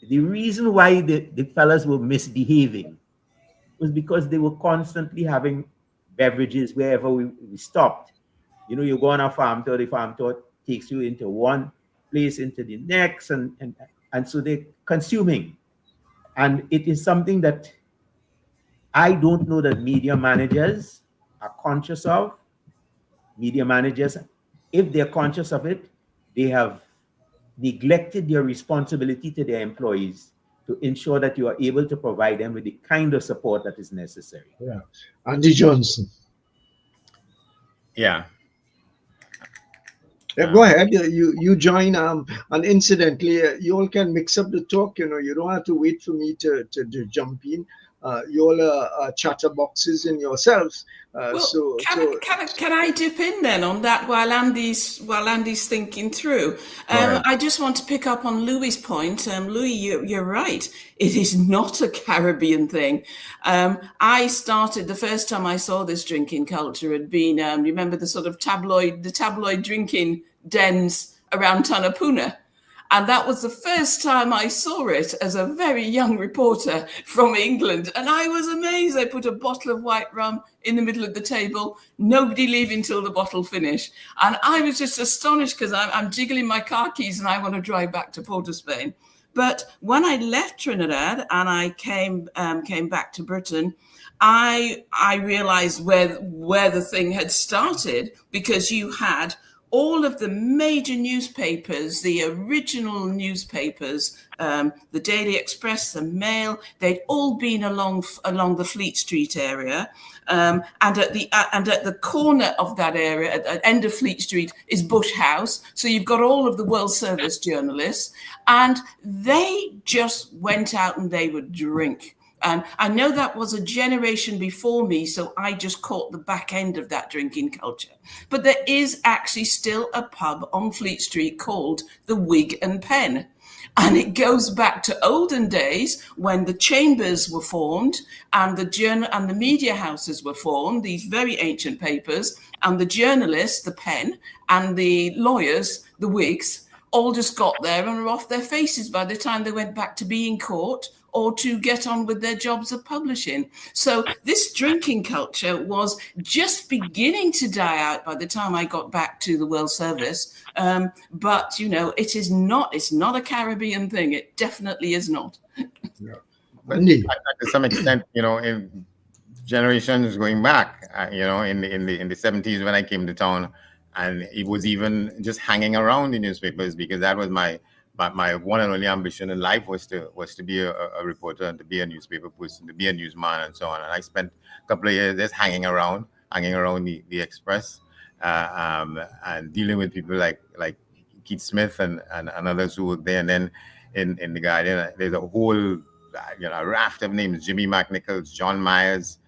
the reason why the fellas were misbehaving was because they were constantly having beverages wherever we stopped. You know, you go on a farm tour, the farm tour takes you into one place, into the next, and so they're consuming. And it is something that I don't know that media managers are conscious of. Media managers, if they're conscious of it, they have neglected their responsibility to their employees to ensure that you are able to provide them with the kind of support that is necessary. Yeah. Andy Johnson. Yeah. Go ahead. You join. And incidentally, you all can mix up the talk. You know, you don't have to wait for me to jump in. You all are chatterboxes in yourselves. Can I dip in then on that while Andy's thinking through? I just want to pick up on Louis's point. Louis, you're right. It is not a Caribbean thing. I started the first time I saw this drinking culture had been remember the sort of tabloid drinking dens around Tanapuna. And that was the first time I saw it as a very young reporter from England. And I was amazed. They put a bottle of white rum in the middle of the table, nobody leaving till the bottle finished. And I was just astonished because I'm jiggling my car keys and I want to drive back to Port of Spain. But when I left Trinidad and I came back to Britain, I realized where the thing had started, because you had all of the major newspapers, the original newspapers, the Daily Express, the Mail, they'd all been along the Fleet Street area, and at the corner of that area, at the end of Fleet Street, is Bush House. So you've got all of the World Service journalists, and they just went out and they would drink. And I know that was a generation before me, so I just caught the back end of that drinking culture. But there is actually still a pub on Fleet Street called the Wig and Pen. And it goes back to olden days when the chambers were formed and the media houses were formed, these very ancient papers, and the journalists, the Pen, and the lawyers, the Wigs, all just got there and were off their faces by the time they went back to be in court or to get on with their jobs of publishing. So this drinking culture was just beginning to die out by the time I got back to the World Service. But, you know, it's not a Caribbean thing. It definitely is not. But to some extent, you know, in generations going back, you know, in the 70s when I came to town, and it was even just hanging around the newspapers, because that was my one and only ambition in life was to be a reporter and to be a newspaper person, to be a newsman and so on. And I spent a couple of years just hanging around the Express, and dealing with people like Keith Smith and others who were there. And then in the Guardian, there's a whole, you know, raft of names: Jimmy McNichols, John Myers,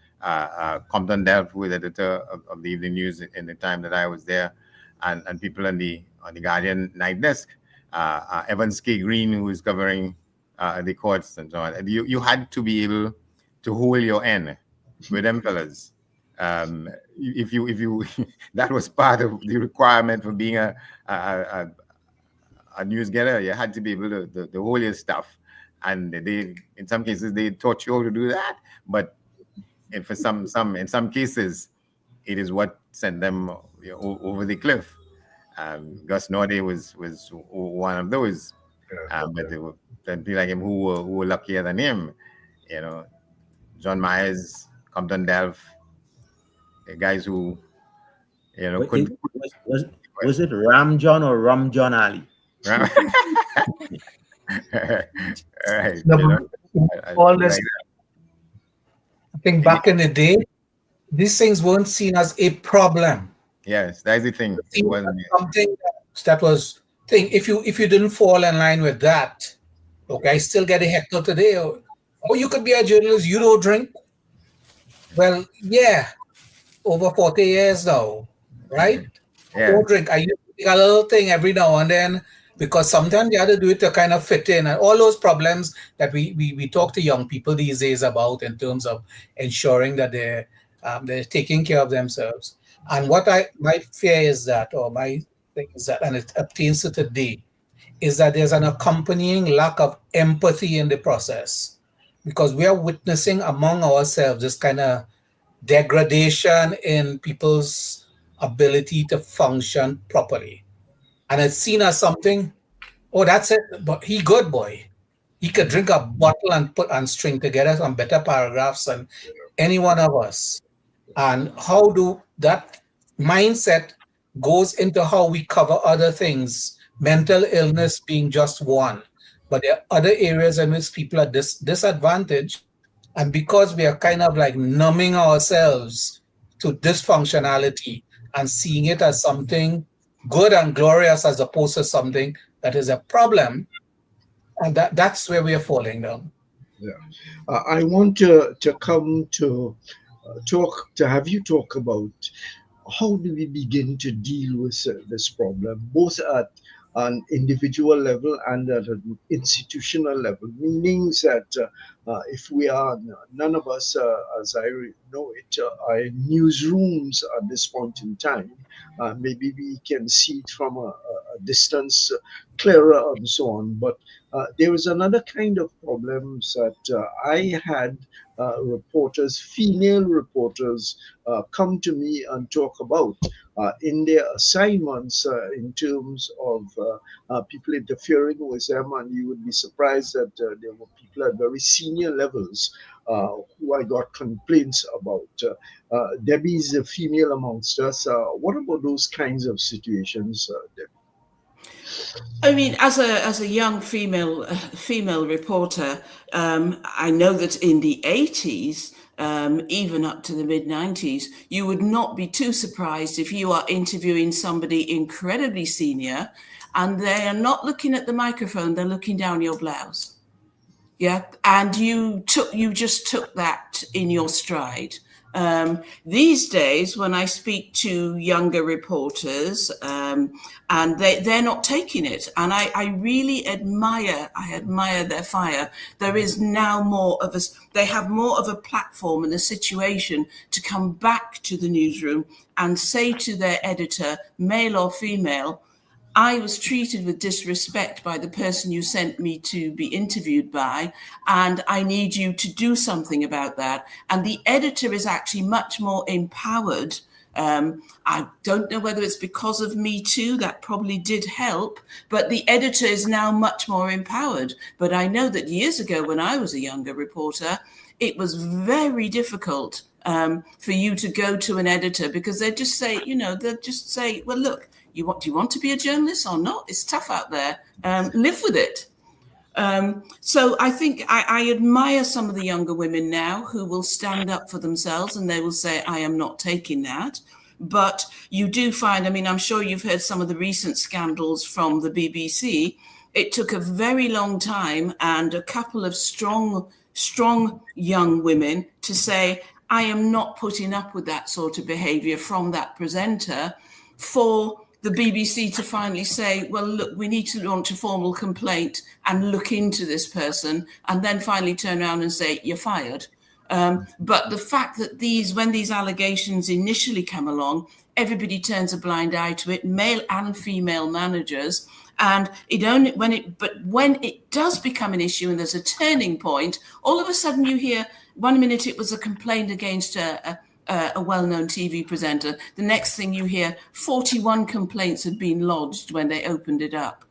Compton Delph, who was editor of the Evening News in the time that I was there, and people on the Guardian night desk, Evans K. Green, who was covering the courts and so on. And you had to be able to hold your end with them fellas. If you that was part of the requirement for being a news getter. You had to be able to hold your stuff, and they, in some cases, they taught you how to do that. But in some cases, it is what sent them, you know, over the cliff. Gus Norday was one of those, but there were people like him who were luckier than him. You know, John Myers, Compton Delph, guys who, you know, was it Ram John or Rum John Ali? Right. No, You know, all this, I think back in the day, these things weren't seen as a problem. yes, that's the thing. It wasn't. Something that was thing. If you didn't fall in line with that, okay, I still get a heckle today. Oh, you could be a journalist, you don't drink. Well, yeah, over 40 years now, right? Yeah. Don't drink. I used to take a little thing every now and then, because sometimes you have to do it to kind of fit in, and all those problems that we talk to young people these days about in terms of ensuring that they're taking care of themselves. And what my fear is that, or my thing is that, and it obtains to today, is that there's an accompanying lack of empathy in the process, because we are witnessing among ourselves this kind of degradation in people's ability to function properly. And it's seen as something, oh, that's it, but he good boy. He could drink a bottle and string together some better paragraphs than any one of us. And how do that mindset goes into how we cover other things, mental illness being just one. But there are other areas in which people are disadvantaged. And because we are kind of like numbing ourselves to dysfunctionality and seeing it as something good and glorious as opposed to something that is a problem, and that's where we are falling down. Yeah, I want to come to have you talk about how do we begin to deal with this problem, both at an individual level and at an institutional level, meaning that if we are, none of us, as I know it, are in newsrooms at this point in time, maybe we can see it from a distance clearer and so on. But there is another kind of problems that I had reporters, female reporters, come to me and talk about in their assignments in terms of people interfering with them. And you would be surprised that there were people at very senior levels who I got complaints about. Debbie's a female amongst us. What about those kinds of situations, Debbie? I mean, as a young female reporter, I know that in the 80s, even up to the mid-90s, you would not be too surprised if you are interviewing somebody incredibly senior and they are not looking at the microphone, they're looking down your blouse. Yeah, and you just took that in your stride. These days, when I speak to younger reporters, and they're not taking it, and I really admire their fire. There is now more of they have more of a platform and a situation to come back to the newsroom and say to their editor, male or female, I was treated with disrespect by the person you sent me to be interviewed by, and I need you to do something about that. And the editor is actually much more empowered. I don't know whether it's because of Me Too, that probably did help, but the editor is now much more empowered. But I know that years ago, when I was a younger reporter, it was very difficult for you to go to an editor, because they'd just say, well, look, do you want to be a journalist or not? It's tough out there. Live with it. So I think I admire some of the younger women now who will stand up for themselves and they will say, I am not taking that. But you do find, I mean, I'm sure you've heard some of the recent scandals from the BBC. It took a very long time and a couple of strong young women to say, I am not putting up with that sort of behavior from that presenter, for the BBC to finally say, well, look, we need to launch a formal complaint and look into this person, and then finally turn around and say, you're fired. But the fact that when these allegations initially come along, everybody turns a blind eye to it, male and female managers. And when it does become an issue and there's a turning point, all of a sudden you hear, 1 minute it was a complaint against a well-known TV presenter. The next thing you hear, 41 complaints had been lodged when they opened it up.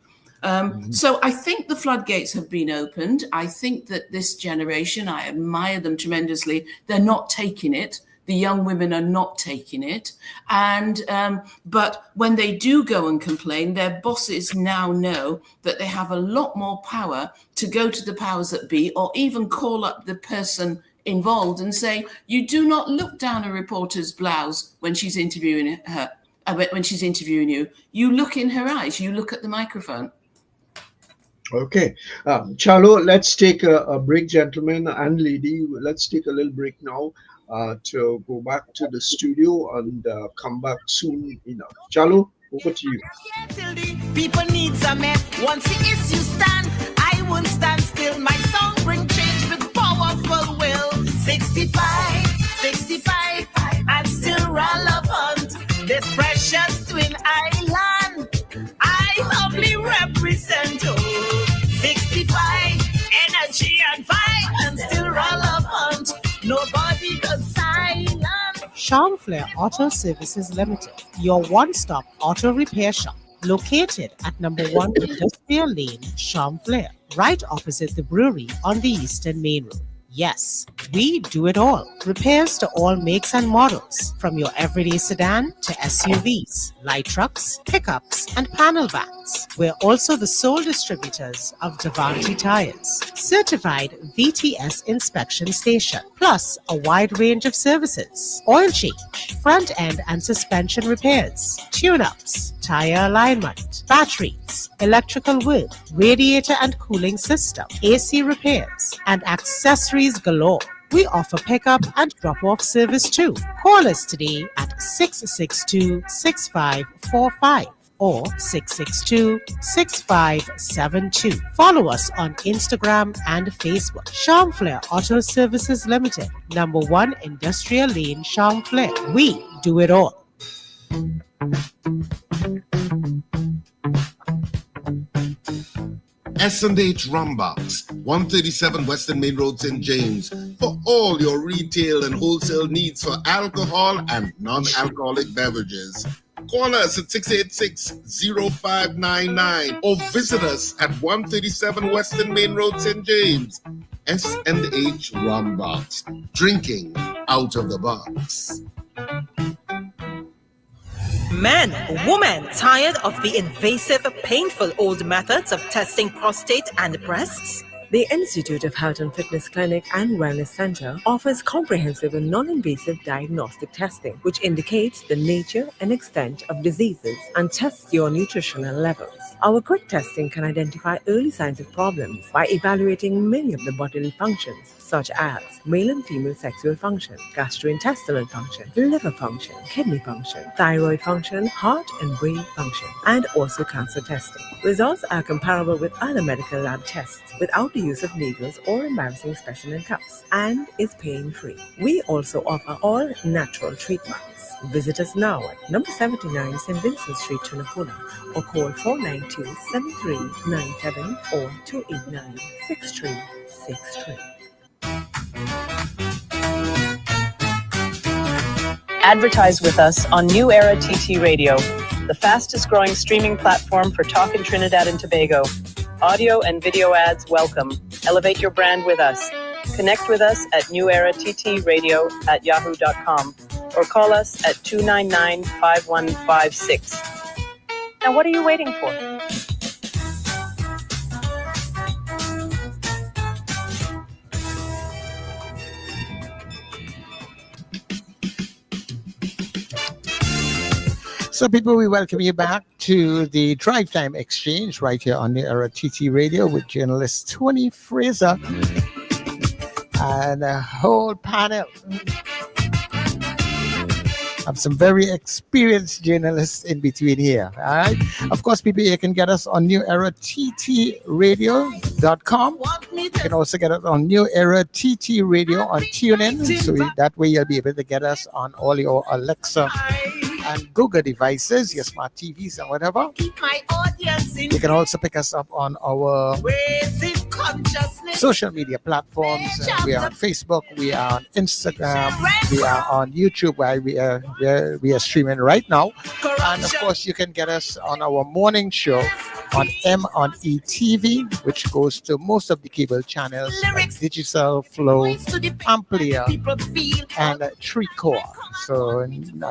So I think the floodgates have been opened. I think that this generation, I admire them tremendously. They're not taking it. The young women are not taking it. And but when they do go and complain, their bosses now know that they have a lot more power to go to the powers that be, or even call up the person involved and say, you do not look down a reporter's blouse when she's interviewing her, when she's interviewing you. You look in her eyes, you look at the microphone. Okay. Chalo, let's take a break, gentlemen and lady. Let's take a little break now to go back to the studio and come back soon enough. Chalo, over to you. Till the people need some help. Once the issue stand, I won't stand still. My song bring change with powerful will. 65, and still relevant. This precious twin island, I humbly represent. 65, energy and fight, and still relevant. Nobody goes silent. Charmflair Auto Services Limited, your one-stop auto repair shop, located at number 1 Industrial Lane, Charmflair, right opposite the brewery on the Eastern Main Road. Yes, we do it all. Repairs to all makes and models, from your everyday sedan to SUVs, light trucks, pickups, and panel vans. We're also the sole distributors of Davanti tires, certified VTS inspection station, plus a wide range of services: oil change, front end and suspension repairs, tune-ups, tire alignment, batteries, electrical work, radiator and cooling system, AC repairs, and accessories galore. We offer pickup and drop-off service too. Call us today at 662-6545 or 662-6572. Follow us on Instagram and Facebook. Charmflair Auto Services Limited, number 1 Industrial Lane, Charmflair. We do it all. S&H Rumbox, 137 Western Main Road, St. James, for all your retail and wholesale needs for alcohol and non-alcoholic beverages. Call us at 686-0599 or visit us at 137 Western Main Road, St. James. S&H Rumbox, drinking out of the box. Men, women, tired of the invasive, painful old methods of testing prostate and breasts? The Institute of Health and Fitness Clinic and Wellness Center offers comprehensive and non-invasive diagnostic testing, which indicates the nature and extent of diseases and tests your nutritional levels. Our quick testing can identify early signs of problems by evaluating many of the bodily functions, such as male and female sexual function, gastrointestinal function, liver function, kidney function, thyroid function, heart and brain function, and also cancer testing. Results are comparable with other medical lab tests without the use of needles or embarrassing specimen cups, and is pain-free. We also offer all natural treatments. Visit us now at number 79 St. Vincent Street, Tunapuna, or call 492-7397 or 289-6363. Advertise with us on New Era TT Radio, the fastest growing streaming platform for talk in Trinidad and Tobago. Audio and video ads welcome. Elevate your brand with us. Connect with us at newerattradio@yahoo.com or call us at 299-5156. Now what are you waiting for? So, people, we welcome you back to the Drive Time Exchange right here on the Era TT Radio with journalist Tony Fraser and a whole panel of some very experienced journalists in between here. All right. Of course, people, you can get us on newerattradio.com. You can also get us on New Era TT Radio on TuneIn. So that way you'll be able to get us on all your Alexa and Google devices, your smart TVs and whatever. You can also pick us up on our social media platforms. We are on Facebook, we are on Instagram, we are on YouTube, where we are streaming right now. And of course, you can get us on our morning show on M&E TV, which goes to most of the cable channels like Digital, Flow, Amplia, and Tricore. So a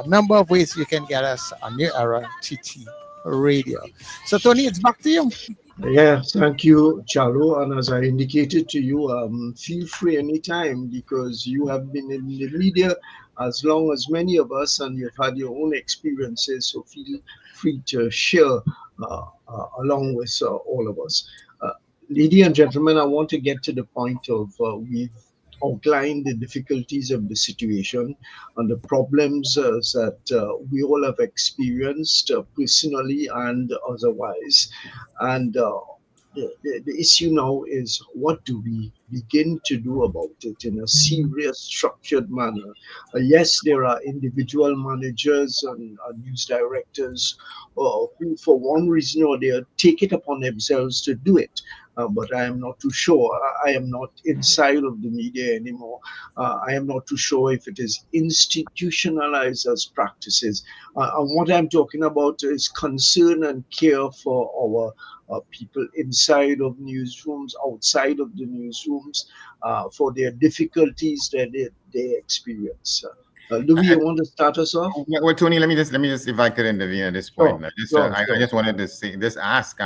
number of ways you can get us on New Era TT Radio. So Tony, it's back to you. Yeah, thank you, Chalo. And as I indicated to you, feel free anytime, because you have been in the media as long as many of us, and you've had your own experiences. So feel free to share along with all of us. Ladies and gentlemen, I want to get to the point of we've outlined the difficulties of the situation and the problems that we all have experienced personally and otherwise. And the issue now is, what do we begin to do about it in a serious, structured manner? Yes, there are individual managers and news directors who, for one reason or the other, take it upon themselves to do it. But I am not too sure. I am not inside of the media anymore. I am not too sure if it is institutionalized as practices. And what I'm talking about is concern and care for our people inside of newsrooms, outside of the newsrooms, for their difficulties that they experience. Louis, you want to start us off? Well, Tony, let me just, if I could intervene at this point. I just wanted to say, ask,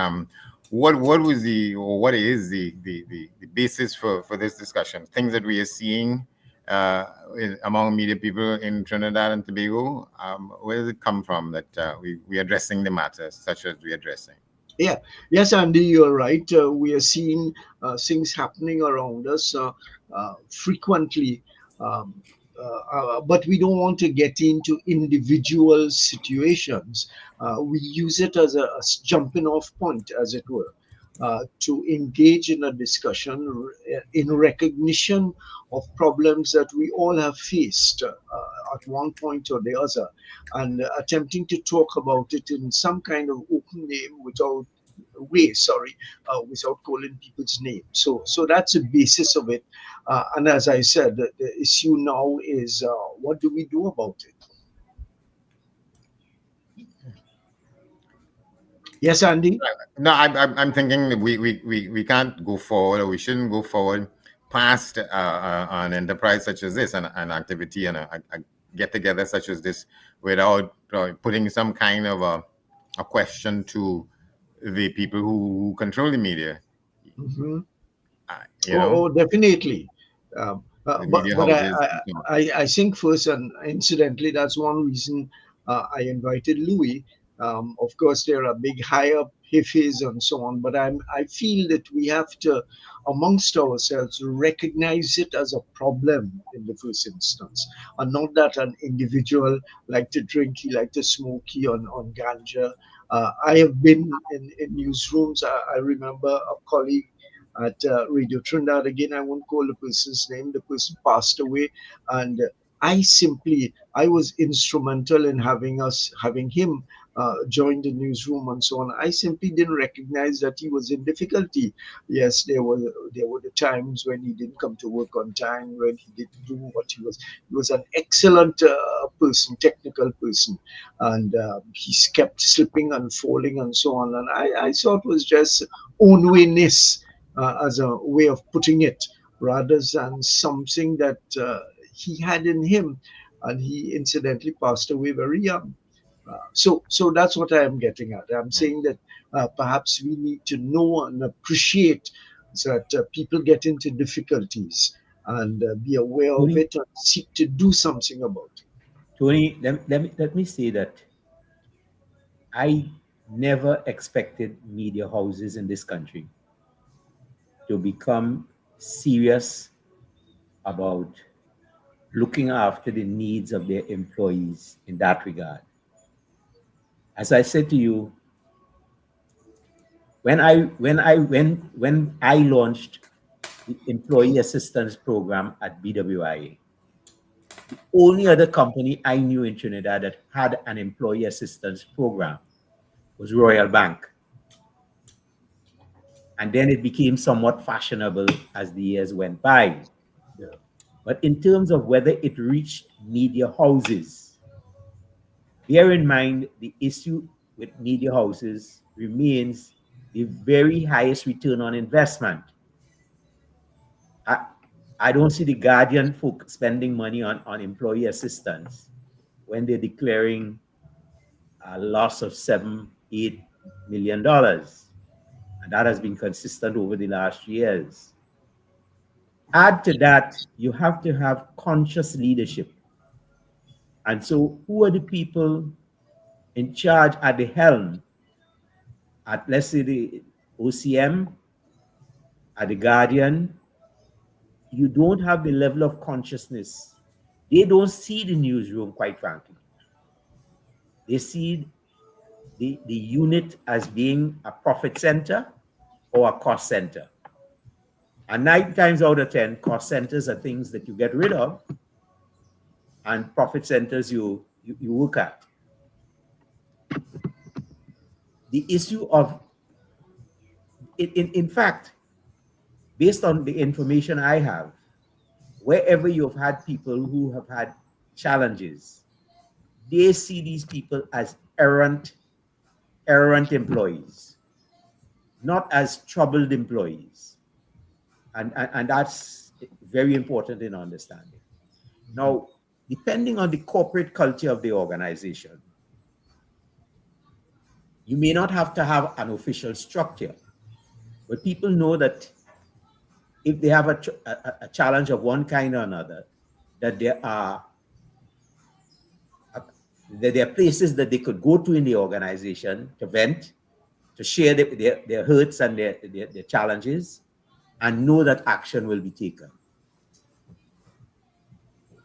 what was what is the basis for this discussion? Things that we are seeing among media people in Trinidad and Tobago. Where does it come from that we are addressing the matters such as we are addressing? Yeah, yes, Andy, you're right. We are seeing things happening around us frequently. But we don't want to get into individual situations. We use it as a jumping off point, as it were, to engage in a discussion in recognition of problems that we all have faced at one point or the other, and attempting to talk about it in some kind of open name without calling people's names. So that's the basis of it. And as I said, the issue now is what do we do about it? Yes, Andy? No, I'm thinking that we can't go forward, or we shouldn't go forward past an enterprise such as this, an activity and a get-together such as this, without putting some kind of a question to the people who control the media. Mm-hmm. Definitely. But I think first, and incidentally, that's one reason I invited Louis. Of course, there are big high-up hifis and so on. But I feel that we have to, amongst ourselves, recognize it as a problem in the first instance, and not that an individual like to drink, he like to smoke, he on ganja. I have been in newsrooms. I remember a colleague at Radio Trinidad, again, I won't call the person's name, the person passed away, and I was instrumental in having him join the newsroom and so on. I simply didn't recognize that he was in difficulty. Yes, there were the times when he didn't come to work on time, when he didn't do what he was. He was an excellent person, technical person, and he kept slipping and falling and so on. And I saw it was just unwayness, as a way of putting it, rather than something that he had in him, and he incidentally passed away very young. So that's what I am getting at. I'm saying that perhaps we need to know and appreciate that people get into difficulties, and be aware of it and seek to do something about it. Tony, let me say that I never expected media houses in this country to become serious about looking after the needs of their employees in that regard. As I said to you, when I launched the employee assistance program at BWIA, the only other company I knew in Trinidad that had an employee assistance program was Royal Bank. And then it became somewhat fashionable as the years went by. Yeah. But in terms of whether it reached media houses, bear in mind the issue with media houses remains the very highest return on investment. I don't see the Guardian folk spending money on employee assistance when they're declaring a loss of $7-8 million. And that has been consistent over the last years. Add to that, you have to have conscious leadership. And so who are the people in charge at the helm at, let's say, the OCM, at the Guardian? You don't have the level of consciousness. They don't see the newsroom, quite frankly. They see the unit as being a profit center or a cost center. And 9 times out of 10, cost centers are things that you get rid of, and profit centers you work at. The issue of, in fact, based on the information I have, wherever you've had people who have had challenges, they see these people as errant employees, not as troubled employees. And that's very important in understanding. Now, depending on the corporate culture of the organization, you may not have to have an official structure, but people know that if they have a challenge of one kind or another, that there are places that they could go to in the organization to vent, to share their hurts and their challenges, and know that action will be taken.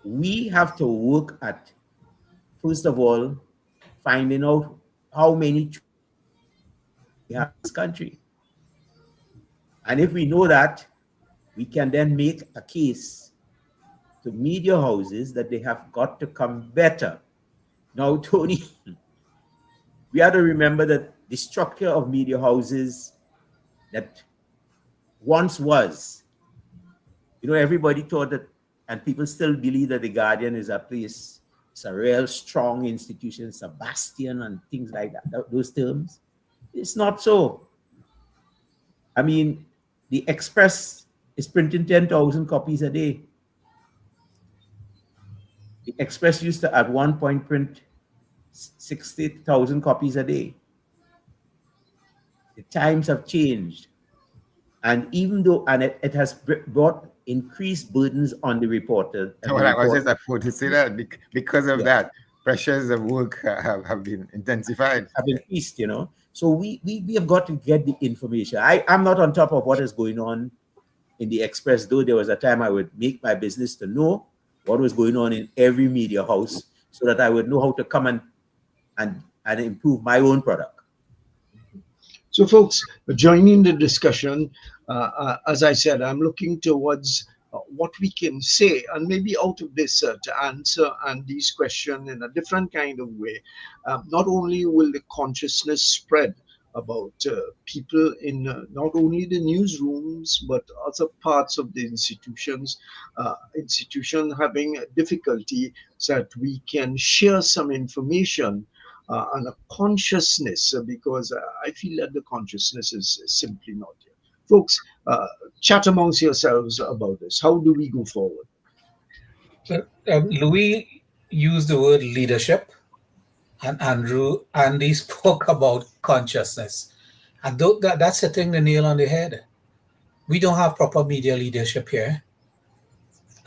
We have to work at, first of all, finding out how many we have in this country. And if we know that, we can then make a case to media houses that they have got to come better. Now, Tony, we have to remember that the structure of media houses that once was, everybody thought that, and people still believe that the Guardian is a place, it's a real strong institution, it's a bastion and things like that, those terms. It's not so. I mean, the Express is printing 10,000 copies a day. The Express used to, at one point, print 60,000 copies a day. The times have changed. And even though, it has brought increased burdens on the reporter. Well, I was just about to say that because of that. pressures of work have been intensified. Have increased, you know. So we have got to get the information. I'm not on top of what is going on in the Express, though there was a time I would make my business to know what was going on in every media house so that I would know how to come and improve my own product. So, folks, joining the discussion, as I said, I'm looking towards what we can say, and maybe out of this to answer Andy's question in a different kind of way. Not only will the consciousness spread about people in not only the newsrooms but other parts of the institution having difficulty, so that we can share some information and a consciousness, because I feel that the consciousness is simply not here. Folks, chat amongst yourselves about this. How do we go forward? Louis used the word leadership, and Andy spoke about consciousness. And that's hitting the nail on the head. We don't have proper media leadership here.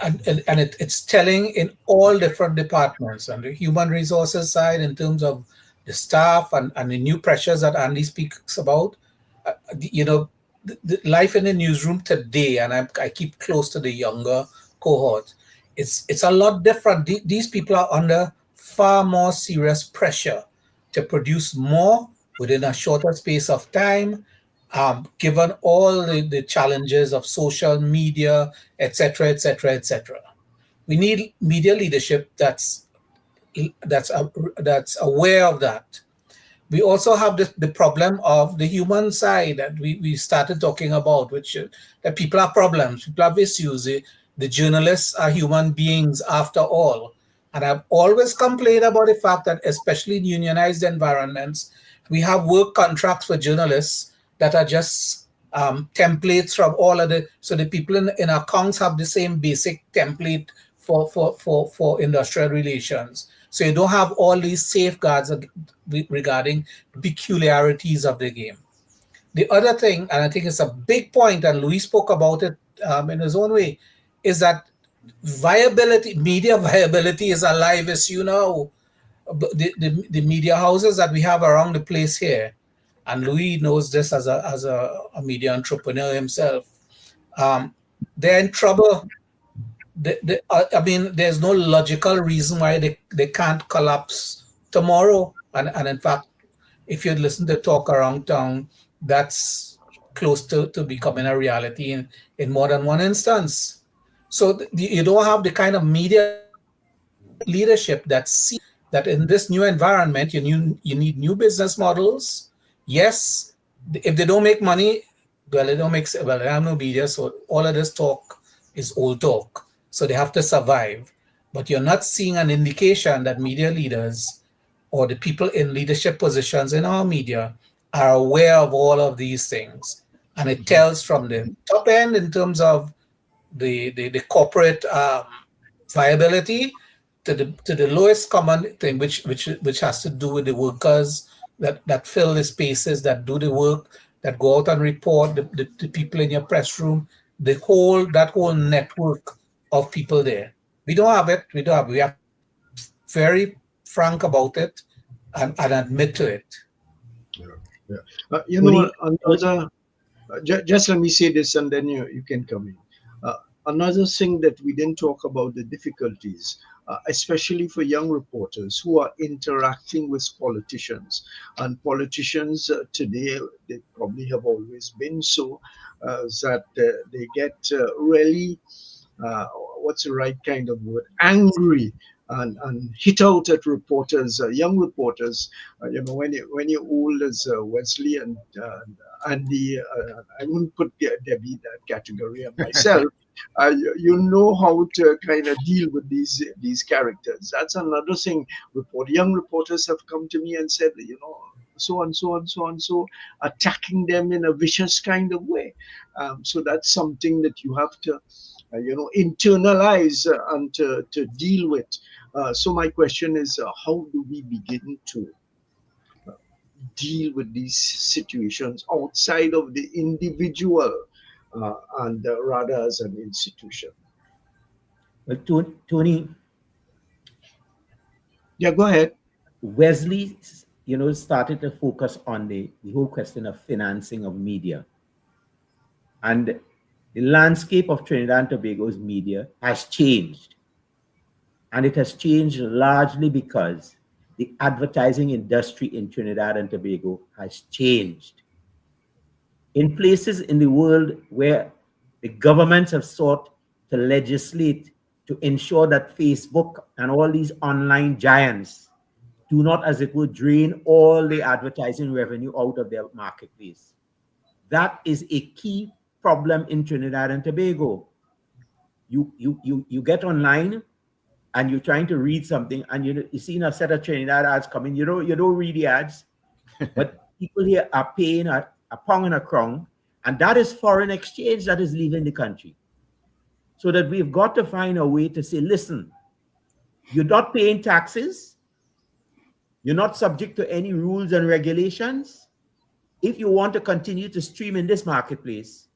And it's telling in all different departments, on the human resources side, in terms of the staff and the new pressures that Andy speaks about. The life in the newsroom today, and I keep close to the younger cohort, it's a lot different. These people are under far more serious pressure to produce more within a shorter space of time, given all the challenges of social media, etc., etc., etc. We need media leadership that's aware of that. We also have the problem of the human side that we started talking about, which that people are problems, people have issues. The journalists are human beings after all. And I've always complained about the fact that, especially in unionized environments, we have work contracts for journalists that are just templates from all of so the people in accounts have the same basic template for industrial relations. So you don't have all these safeguards regarding peculiarities of the game. The other thing, and I think it's a big point, and Louis spoke about it in his own way, is that media viability is a live issue now. The media houses that we have around the place here, and Louis knows this as a media entrepreneur himself, they're in trouble. I mean, there's no logical reason why they can't collapse tomorrow. And in fact, if you listen to talk around town, that's close to becoming a reality in more than one instance. So you don't have the kind of media leadership that in this new environment, you need new business models. Yes, if they don't make money, well, they have no media, so all of this talk is old talk. So they have to survive. But you're not seeing an indication that media leaders or the people in leadership positions in our media are aware of all of these things. And it tells from the top end in terms of the corporate viability to the lowest common thing, which has to do with the workers that fill the spaces, that do the work, that go out and report, the people in your press room, that whole network of people there. We don't have it. We have very frank about it and admit to it. Just let me say this, and then you can come in. Another thing that we didn't talk about, the difficulties, especially for young reporters who are interacting with politicians. And politicians today, they probably have always been so, that they get really, what's the right kind of word, angry and hit out at reporters, young reporters. When you're old as Wesley and Andy, I wouldn't put Debbie in that category, and myself. You know how to kind of deal with these characters. That's another thing. Young reporters have come to me and said, so and so and so and so, attacking them in a vicious kind of way. So that's something that you have to, internalize and to deal with. So my question is, how do we begin to deal with these situations outside of the individual? And rather as an institution. Well, Tony, Yeah, go ahead. Wesley, started to focus on the whole question of financing of media. And the landscape of Trinidad and Tobago's media has changed. And it has changed largely because the advertising industry in Trinidad and Tobago has changed. In places in the world where the governments have sought to legislate to ensure that Facebook and all these online giants do not, as it were, drain all the advertising revenue out of their marketplace. That is a key problem in Trinidad and Tobago. You get online and you're trying to read something, and you see a set of Trinidad ads coming. You don't read the ads, but people here are paying a pound and a crown, and that is foreign exchange that is leaving the country. So that we've got to find a way to say, listen, you're not paying taxes, you're not subject to any rules and regulations. If you want to continue to stream in this marketplace,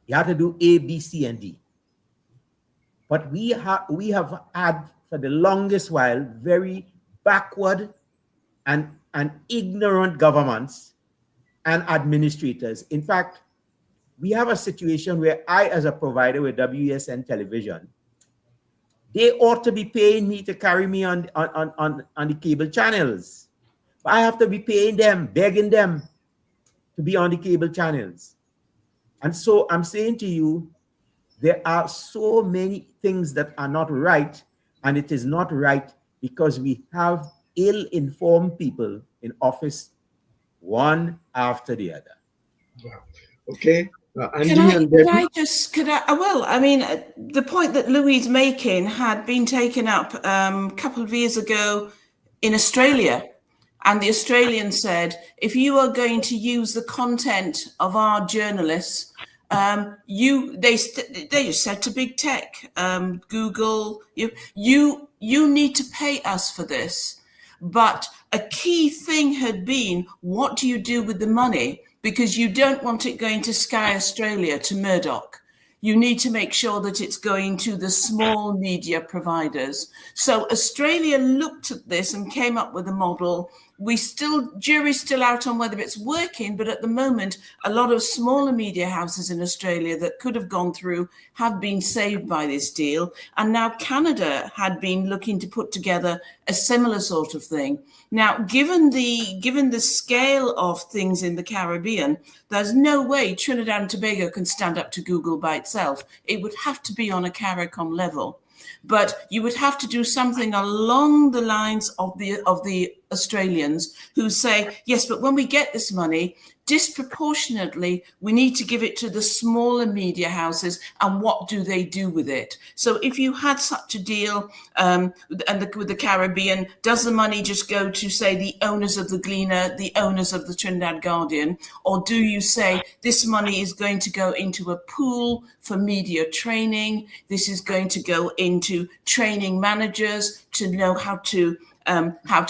you have to do A, B, C, and D. But we have had for the longest while very backward and ignorant governments and administrators. In fact, we have a situation where I, as a provider with WSN television, they ought to be paying me to carry me on the cable channels. But I have to be paying them, begging them to be on the cable channels. And so I'm saying to you, there are so many things that are not right, and it is not right because we have ill-informed people in office, one after the other. Okay. Could I? Well, I mean, the point that Louis making had been taken up a couple of years ago in Australia. And the Australians said, if you are going to use the content of our journalists, they just said to big tech, Google, you need to pay us for this. But a key thing had been, what do you do with the money? Because you don't want it going to Sky Australia, to Murdoch. You need to make sure that it's going to the small media providers. So Australia looked at this and came up with a model. Jury's still out on whether it's working, but at the moment, a lot of smaller media houses in Australia that could have gone through have been saved by this deal. And now Canada had been looking to put together a similar sort of thing. Now, given the scale of things in the Caribbean, there's no way Trinidad and Tobago can stand up to Google by itself. It would have to be on a CARICOM level. But you would have to do something along the lines of the Australians who say, yes, but when we get this money, disproportionately, we need to give it to the smaller media houses, and what do they do with it? So if you had such a deal with the Caribbean, does the money just go to, say, the owners of the Gleaner, the owners of the Trinidad Guardian, or do you say this money is going to go into a pool for media training, this is going to go into training managers to know how to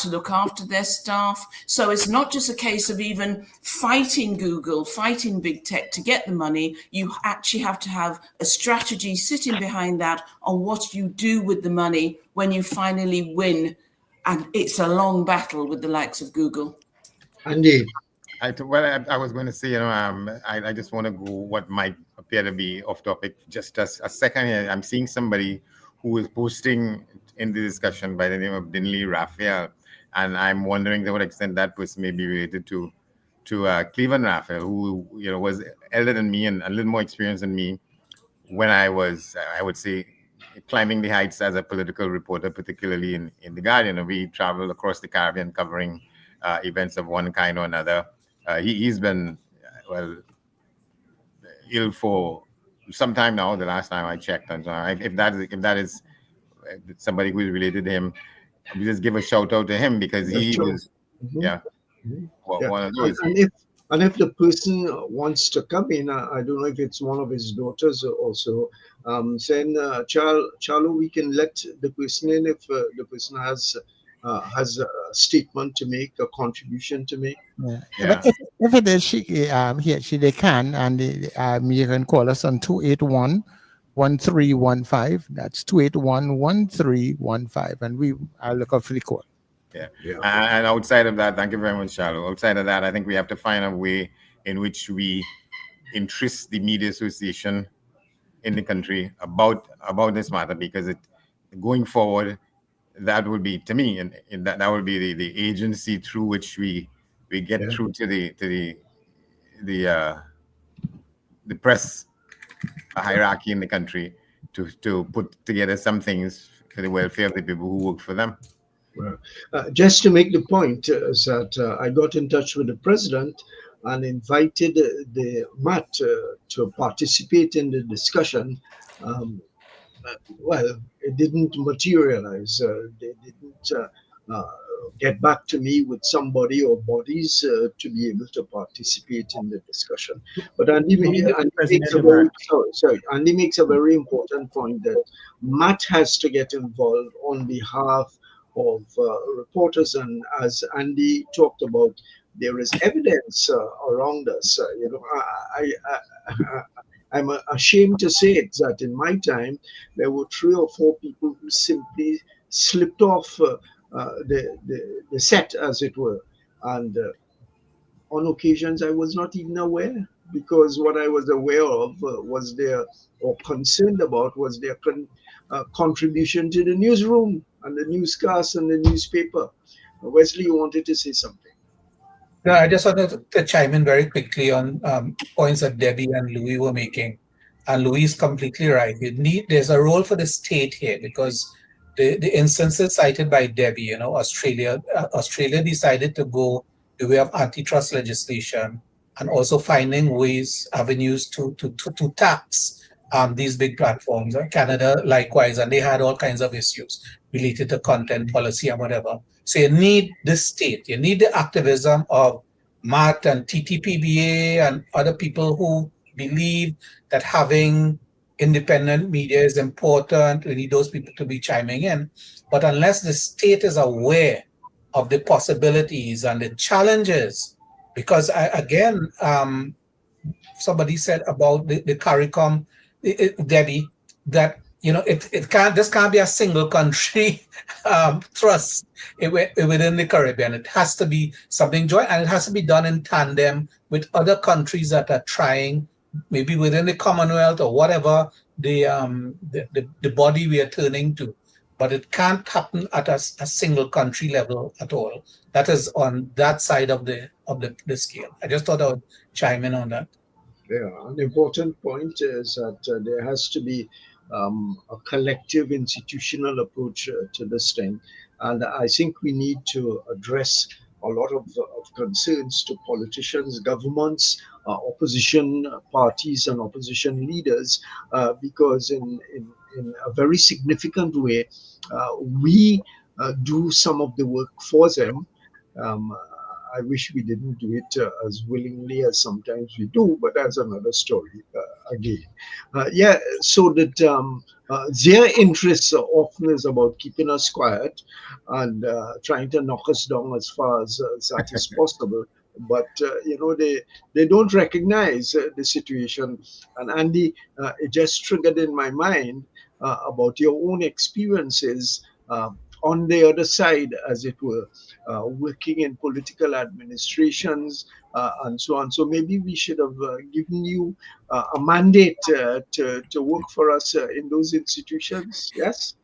look after their staff? So it's not just a case of even fighting Google, fighting big tech to get the money. You actually have to have a strategy sitting behind that on what you do with the money when you finally win. And it's a long battle with the likes of Google. Andy. I was going to say, I just want to go what might appear to be off topic. Just a second here, I'm seeing somebody who is posting in the discussion by the name of Dinley Raphael, and I'm wondering to what extent that person may be related to Cleveland Raphael, who was elder than me and a little more experienced than me when I was, I would say, climbing the heights as a political reporter, particularly in the Guardian. We traveled across the Caribbean covering events of one kind or another. He's been ill for some time now. The last time I checked, and so if that is somebody who is related to him, we just give a shout out to him because he was, one of those. And if the person wants to come in, I don't know if it's one of his daughters also, saying, Charlo, we can let the person in if the person has a statement to make, a contribution to make. Yeah. But if it is they can, and you can call us on 281 1315. That's 281-1315. And I'll look out for the call. Yeah. And outside of that, thank you very much, Shallow. Outside of that, I think we have to find a way in which we interest the media association in the country about this matter, because going forward, that would be, to me, and that would be the agency through which we get through to the press hierarchy in the country to put together some things for the welfare of the people who work for them. Well, just to make the point, that I got in touch with the president and invited the MAT to participate in the discussion. Well, it didn't materialize. They didn't get back to me with somebody or bodies to be able to participate in the discussion. But Andy makes a very important point that MAT has to get involved on behalf of reporters, and as Andy talked about, there is evidence around us. I'm ashamed to say it, that in my time there were 3 or 4 people who simply slipped off the set, as it were, and on occasions I was not even aware, because what I was aware of was their, or concerned about, was their contribution to the newsroom and the newscast and the newspaper. Wesley, you wanted to say something? Yeah, I just wanted to chime in very quickly on points that Debbie and Louis were making. And Louis is completely right. There's a role for the state here, because the instances cited by Debbie, Australia decided to go the way of antitrust legislation and also finding avenues to tax these big platforms. Canada likewise, and they had all kinds of issues related to content policy and whatever. So you need the state, you need the activism of MAT and TTPBA and other people who believe that having independent media is important. We need those people to be chiming in. But unless the state is aware of the possibilities and the challenges, because somebody said about the CARICOM, Debbie, that this can't be a single country trust within the Caribbean. It has to be something joint, and it has to be done in tandem with other countries that are trying, maybe within the Commonwealth or whatever the body we are turning to. But it can't happen at a single country level at all. That is on that side of the scale. I just thought I would chime in on that. Yeah, an important point is that there has to be a collective institutional approach to this thing. And I think we need to address a lot of concerns to politicians, governments, opposition parties and opposition leaders, because in a very significant way, we do some of the work for them. I wish we didn't do it as willingly as sometimes we do, but that's another story again. So that their interests often is about keeping us quiet and trying to knock us down as far as that is possible. But they don't recognize the situation. And Andy, it just triggered in my mind about your own experiences on the other side, as it were, working in political administrations and so on. So maybe we should have given you a mandate to work for us in those institutions. Yes.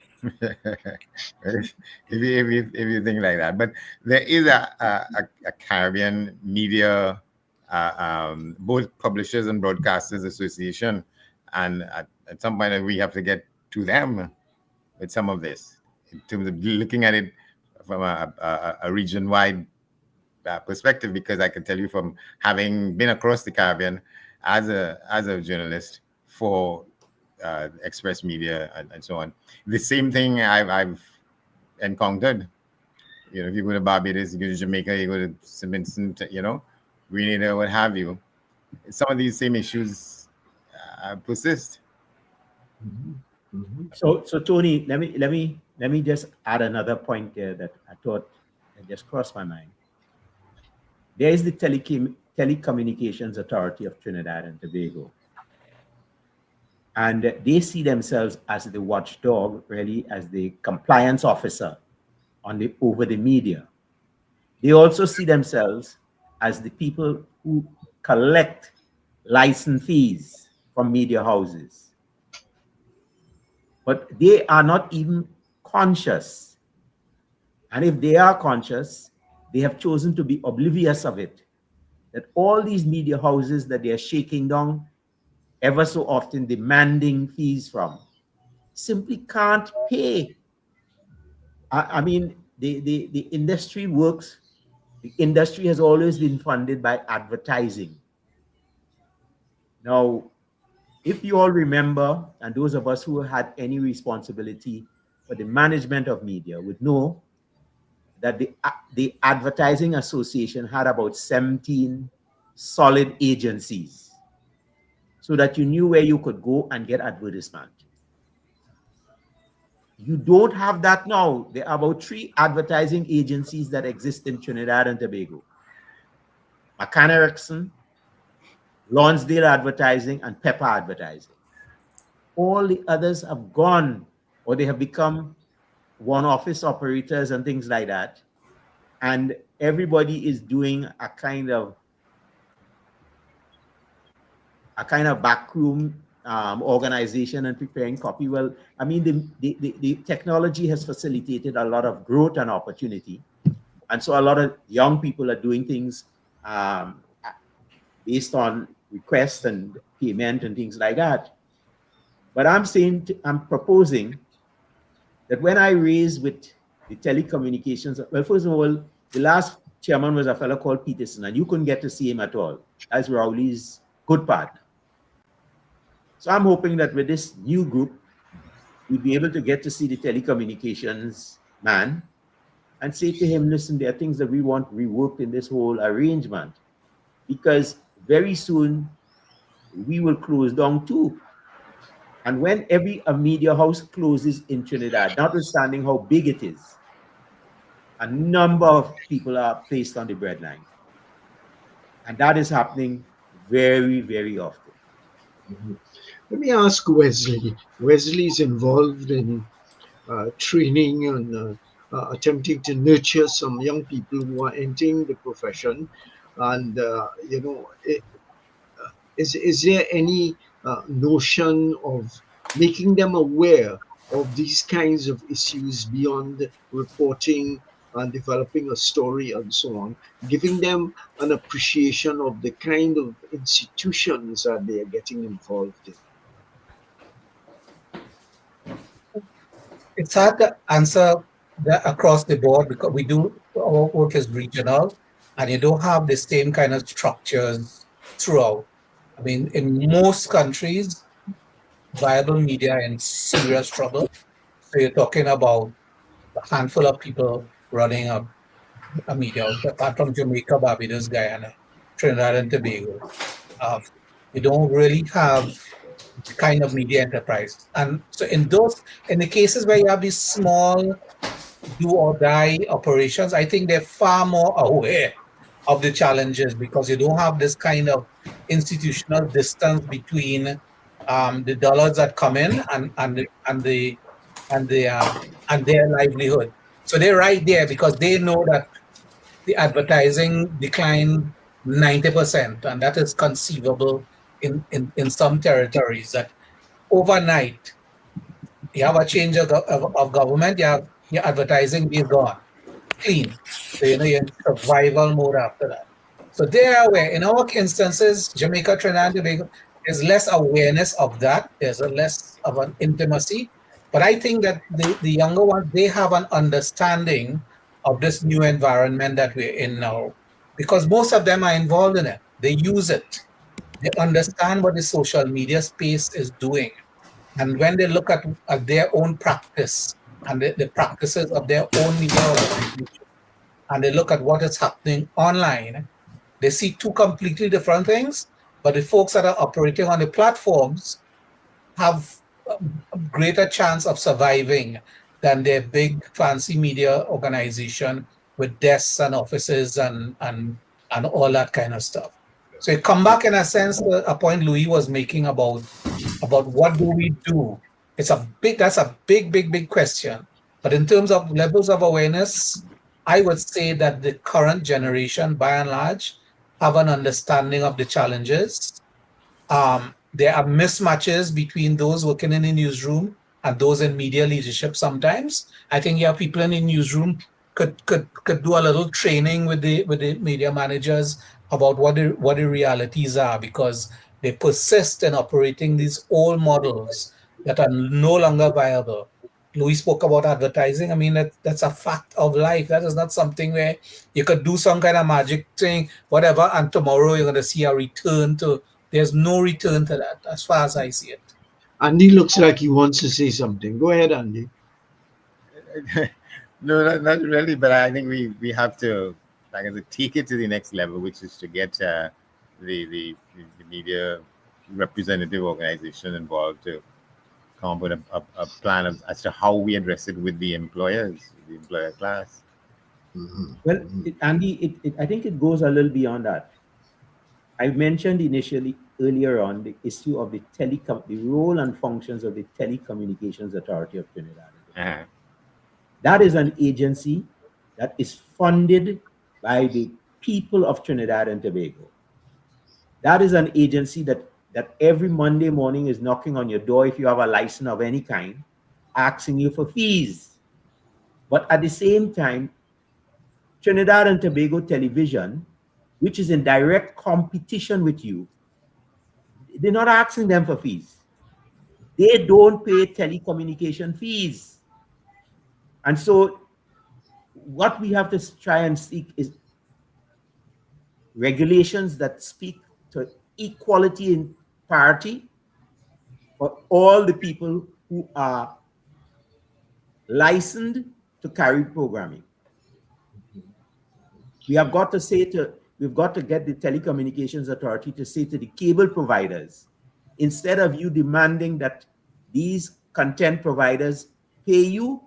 if you think like that, but there is a Caribbean media, both publishers and broadcasters association, and at some point we have to get to them with some of this, in terms of looking at it from a region-wide perspective, because I can tell you, from having been across the Caribbean as a journalist for Express Media and so on, the same thing I've encountered. If you go to Barbados, you go to Jamaica, you go to St. Vincent, Grenada, what have you, some of these same issues persist. Mm-hmm. Mm-hmm. So Tony, let me just add another point there that I thought that just crossed my mind. There is the Telecommunications Authority of Trinidad and Tobago. And they see themselves as the watchdog, really, as the compliance officer over the media. They also see themselves as the people who collect license fees from media houses. But they are not even conscious. And if they are conscious, they have chosen to be oblivious of it. That all these media houses that they are shaking down, ever so often demanding fees from, simply can't pay. I mean, the industry works. The industry has always been funded by advertising. Now, if you all remember, and those of us who had any responsibility for the management of media would know that the Advertising Association had about 17 solid agencies so that you knew where you could go and get advertisement. You don't have that now. There are about 3 advertising agencies that exist in Trinidad and Tobago. McCann Erickson, Lonsdale Advertising, and Pepper Advertising. All the others have gone, or they have become one-office operators and things like that. And everybody is doing a kind of backroom organization and preparing copy. Well, I mean, the technology has facilitated a lot of growth and opportunity. And so a lot of young people are doing things based on request and payment and things like that. But I'm proposing that when I raise with the telecommunications, well, first of all, the last chairman was a fellow called Peterson, and you couldn't get to see him at all. That's Rowley's good partner. So I'm hoping that with this new group, we'll be able to get to see the telecommunications man and say to him, listen, there are things that we want reworked in this whole arrangement, because very soon we will close down too. And when every media house closes in Trinidad, notwithstanding how big it is, a number of people are placed on the breadline. And that is happening very, very often. Mm-hmm. Let me ask Wesley. Wesley is involved in training and attempting to nurture some young people who are entering the profession. And, is there any notion of making them aware of these kinds of issues beyond reporting and developing a story and so on, giving them an appreciation of the kind of institutions that they are getting involved in? It's hard to answer that across the board because our work is regional and you don't have the same kind of structures throughout. I mean, in most countries, viable media are in serious trouble. So you're talking about a handful of people running a media, apart from Jamaica, Barbados, Guyana, Trinidad and Tobago. You don't really have the kind of media enterprise. And so in the cases where you have these small do or die operations, I think they're far more aware of the challenges because you don't have this kind of institutional distance between the dollars that come in and their livelihood. So they're right there because they know that the advertising declined 90%, and that is conceivable in some territories. That overnight you have a change of government, your advertising is gone, clean. So you're in survival mode after that. So they're aware. In our instances, Jamaica, Trinidad and Tobago, there's less awareness of that. There's less of an intimacy. But I think that the younger ones, they have an understanding of this new environment that we're in now, because most of them are involved in it. They use it. They understand what the social media space is doing. And when they look at their own practice and the practices of their own media organization, and they look at what is happening online, they see two completely different things, but the folks that are operating on the platforms have a greater chance of surviving than their big fancy media organization with desks and offices and all that kind of stuff. So you come back in a sense to a point Louis was making about what do we do. That's a big question. But in terms of levels of awareness, I would say that the current generation, by and large, have an understanding of the challenges. There are mismatches between those working in the newsroom and those in media leadership sometimes. I think people in the newsroom could do a little training with the media managers about what the realities are, because they persist in operating these old models that are no longer viable. Louis spoke about advertising. I mean, that's a fact of life. That is not something where you could do some kind of magic thing, whatever, and tomorrow you're going to see a return to. There's no return to that, as far as I see it. Andy looks like he wants to say something. Go ahead, Andy. No, not really, but I think we have to, like I said, take it to the next level, which is to get the media representative organization involved to come up with a plan as to how we address it with the employers, the employer class. Mm-hmm. Well, Andy, I think it goes a little beyond that. I mentioned earlier on the issue of the role and functions of the Telecommunications Authority of Trinidad. Uh-huh. That is an agency that is funded by the people of Trinidad and Tobago. That is an agency that every Monday morning is knocking on your door if you have a license of any kind, asking you for fees. But at the same time, Trinidad and Tobago Television, which is in direct competition with you, they're not asking them for fees. They don't pay telecommunication fees. And so what we have to try and seek is regulations that speak to equality and parity for all the people who are licensed to carry programming. We've got to get the Telecommunications Authority to say to the cable providers, instead of you demanding that these content providers pay you,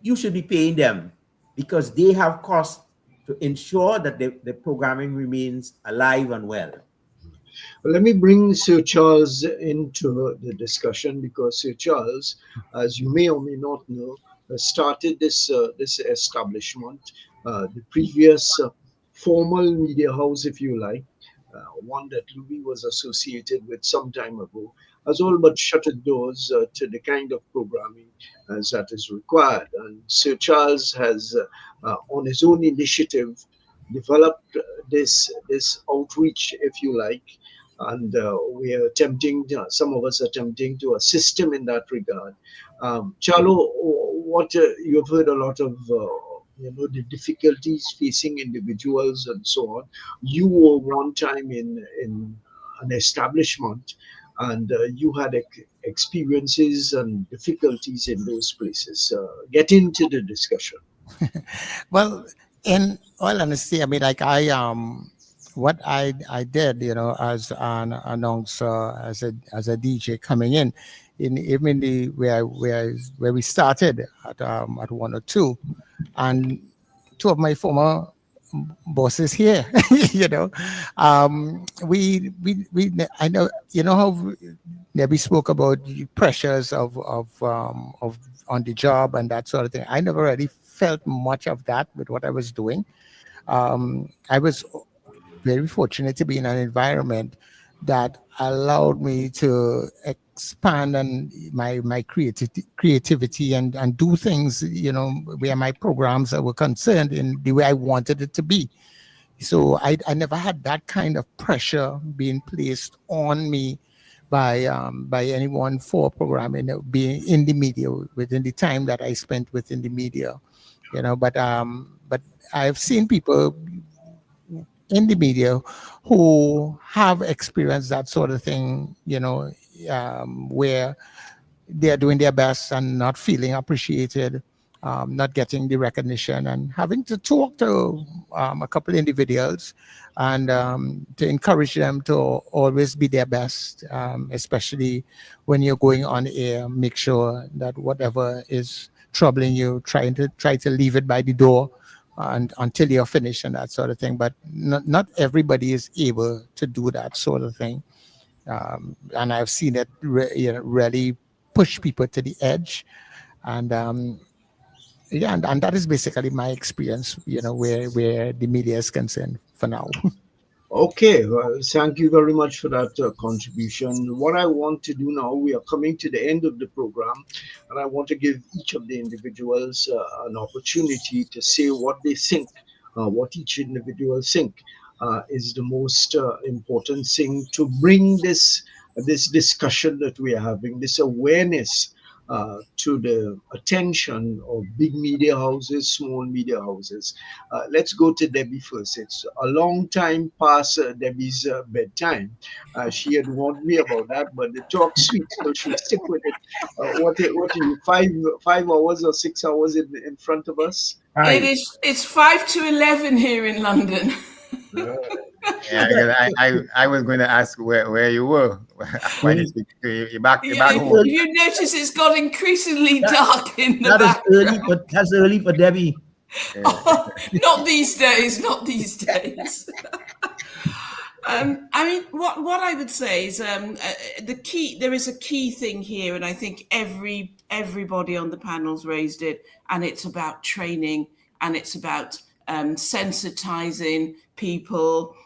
you should be paying them, because they have costs to ensure that the programming remains alive and well. Well, let me bring Sir Charles into the discussion, because Sir Charles, as you may or may not know, started this establishment, the previous formal media house, if you like, one that Louis was associated with some time ago, has all but shut its doors to the kind of programming that is required. And Sir Charles has, on his own initiative, developed this outreach, if you like, and we are attempting, some of us are attempting to assist him in that regard. Charlo, what you've heard a lot of the difficulties facing individuals and so on. You were one time in an establishment, and you had experiences and difficulties in those places. Get into the discussion. Well, in all honesty, I mean, like what I did, as an announcer, as a DJ coming in even the where we started at 102, and two of my former bosses here, I know, how we spoke about the pressures of on the job and that sort of thing. I never really felt much of that with what I was doing. I was very fortunate to be in an environment that allowed me to expand and my creativity and do things, where my programs were concerned in the way I wanted it to be. So I never had that kind of pressure being placed on me by anyone for programming, being in the media within the time that I spent within the media, But I've seen people in the media who have experienced that sort of thing, where they're doing their best and not feeling appreciated, not getting the recognition, and having to talk to a couple individuals and to encourage them to always be their best, especially when you're going on air. Make sure that whatever is troubling you, try to leave it by the door and until you're finished and that sort of thing. But not everybody is able to do that sort of thing. And I've seen it really push people to the edge. And yeah, and that is basically my experience, where the media is concerned for now. Okay, well, thank you very much for that contribution. What I want to do now, we are coming to the end of the program, and I want to give each of the individuals an opportunity to say what they think, what each individual think is the most important thing to bring this discussion that we are having, this awareness to the attention of big media houses, small media houses. Let's go to Debbie first. It's a long time past Debbie's bedtime. She had warned me about that, but the talk sweet, so she'll stick with it. What are you, 5 hours or 6 hours in front of us? It's 5 to 11 here in London. Yeah, because I was going to ask where you were. When you're back home. You notice it's got increasingly dark in the back. That's early for Debbie. Yeah. Oh, not these days. Not these days. I mean, what I would say is the key. There is a key thing here, and I think everybody on the panel's raised it, and it's about training, and it's about sensitizing people.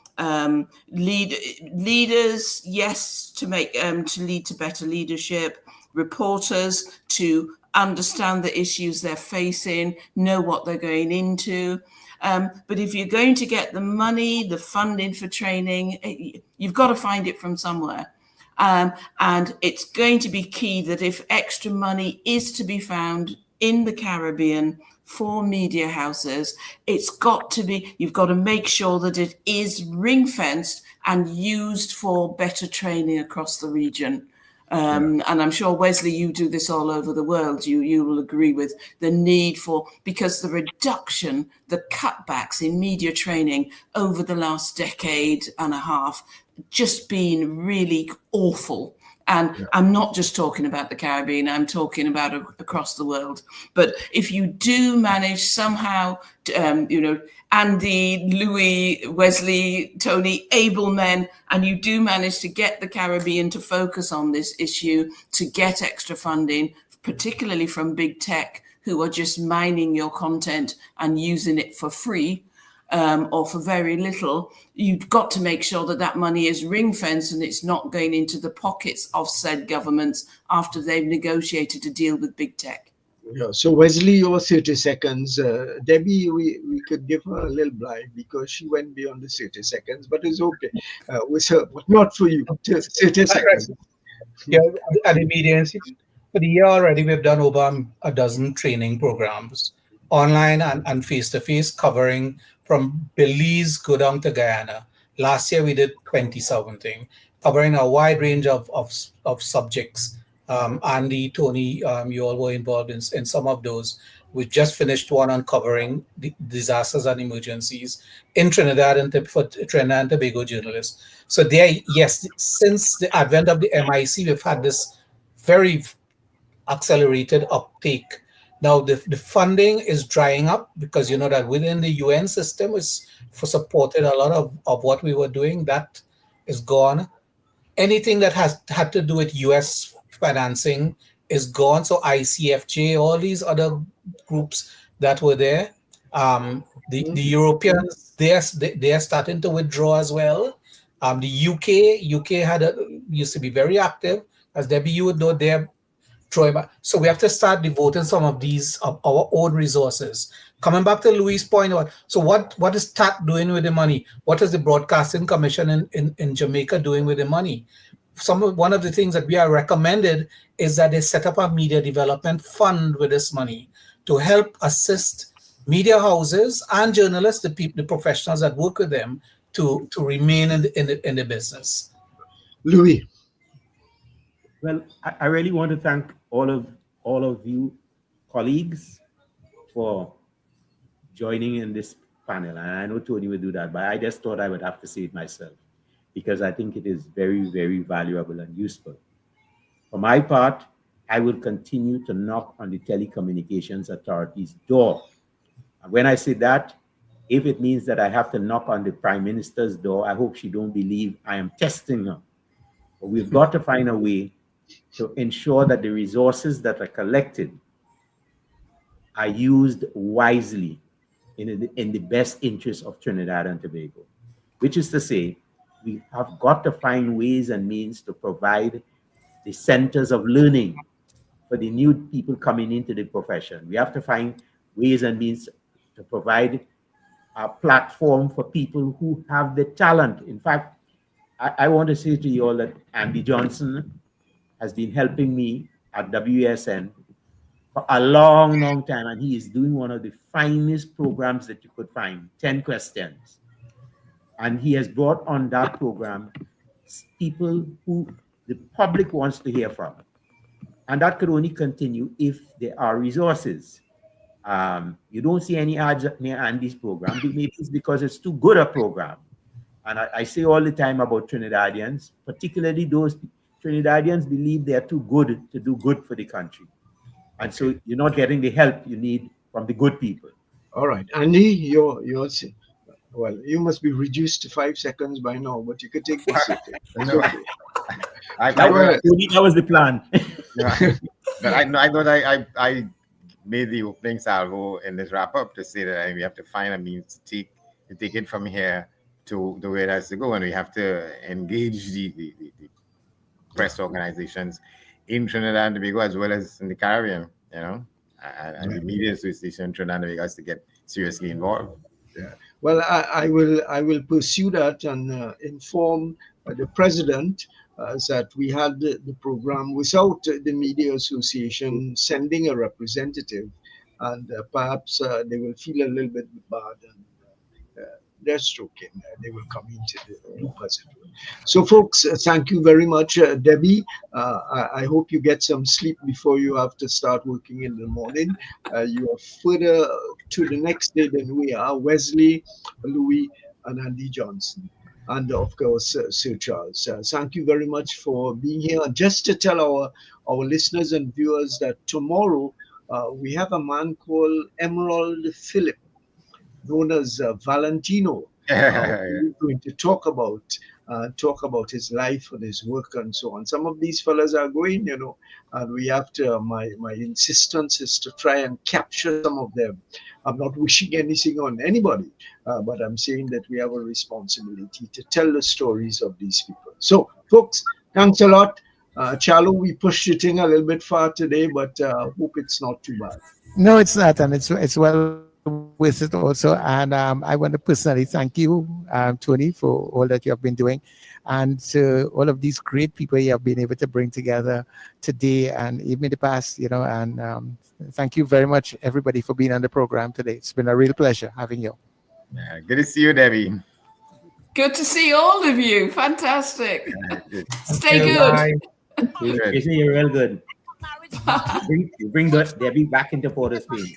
Leaders, yes, to lead to better leadership. Reporters to understand the issues they're facing, know what they're going into. But if you're going to get the money, the funding for training, you've got to find it from somewhere. And it's going to be key that if extra money is to be found in the Caribbean for media houses, you've got to make sure that it is ring-fenced and used for better training across the region. And I'm sure, Wesley, you do this all over the world. You will agree with the need because the reduction, the cutbacks in media training over the last decade and a half, just been really awful. And I'm not just talking about the Caribbean, I'm talking about across the world. But if you do manage somehow, Andy, Louis, Wesley, Tony, able men, and you do manage to get the Caribbean to focus on this issue, to get extra funding, particularly from big tech, who are just mining your content and using it for free, or for very little, you've got to make sure that money is ring-fenced and it's not going into the pockets of said governments after they've negotiated a deal with big tech. Yeah, so Wesley, your 30 seconds. Debbie, we could give her a little blind because she went beyond the 30 seconds, but it's okay with her, but not for you. 30 seconds. Yeah, at the Media Institute, for the year already, we've done over a dozen training programs, online and face-to-face, covering from Belize go down to Guyana. Last year we did 20-something, covering a wide range of subjects. Andy, Tony, you all were involved in some of those. We just finished one on covering disasters and emergencies in Trinidad and for Trinidad and Tobago journalists. So there, yes, since the advent of the MIC, we've had this very accelerated uptake. Now the funding is drying up because you know that within the UN system is for supported a lot of what we were doing. That is gone. Anything that has had to do with US financing is gone. So ICFJ, all these other groups that were there, the Europeans, they are starting to withdraw as well. The UK used to be very active, as Debbie, you would know, they're throwing back. So we have to start devoting some of these of our own resources. Coming back to Louis' point about, so what is TAT doing with the money? What is the Broadcasting Commission in Jamaica doing with the money? One of the things that we are recommended is that they set up a media development fund with this money to help assist media houses and journalists, the professionals that work with them, to remain in the business. Louis. Well, I really want to thank all of you colleagues for joining in this panel. And I know Tony would do that, but I just thought I would have to say it myself because I think it is very, very valuable and useful. For my part, I will continue to knock on the Telecommunications Authority's door When I say that, if it means that I have to knock on the Prime Minister's door, I hope she don't believe I am testing her. But we've got to find a way to ensure that the resources that are collected are used wisely in the best interest of Trinidad and Tobago, which is to say, we have got to find ways and means to provide the centers of learning for the new people coming into the profession. We have to find ways and means to provide a platform for people who have the talent. In fact, I want to say to you all that Andy Johnson has been helping me at WSN for a long, long time, and he is doing one of the finest programs that you could find, 10 questions. And he has brought on that program people who the public wants to hear from. And that could only continue if there are resources. You don't see any ads near Andy's program. Maybe it's because it's too good a program. And I say all the time about Trinidadians, particularly those Trinidadians believe they are too good to do good for the country. And so you're not getting the help you need from the good people. All right. Andy, well, you must be reduced to 5 seconds by now, but you could take this. Okay. That was the plan. But I thought I made the opening salvo in this wrap up to say that we have to find a means to take it from here to the way it has to go, and we have to engage the press organizations in Trinidad and Tobago as well as in the Caribbean, and the media association in Trinidad and Tobago has to get seriously involved. Yeah. Well, I will pursue that and inform the president that we had the program without the media association sending a representative, and perhaps they will feel a little bit bad and they're stroking. They will come into the new president. So, folks, thank you very much, Debbie. I hope you get some sleep before you have to start working in the morning. You are further to the next day than we are. Wesley, Louis, and Andy Johnson. And of course, Sir Charles. Thank you very much for being here. Just to tell our listeners and viewers that tomorrow we have a man called Emerald Phillip, known as Valentino. We're going to talk about his life and his work and so on. Some of these fellas are going, and we have to, my insistence is to try and capture some of them. I'm not wishing anything on anybody, but I'm saying that we have a responsibility to tell the stories of these people. So, folks, thanks a lot. Charlo, we pushed the thing a little bit far today, but hope it's not too bad. No, it's not, and it's well with it also. And I want to personally thank you, Tony, for all that you have been doing, and to all of these great people you have been able to bring together today and even in the past, and thank you very much, everybody, for being on the program today. It's been a real pleasure having you. Yeah, good to see you, Debbie. Good to see all of you. Fantastic. Good. Stay good. You're real good. You bring Debbie back into Port of Spain.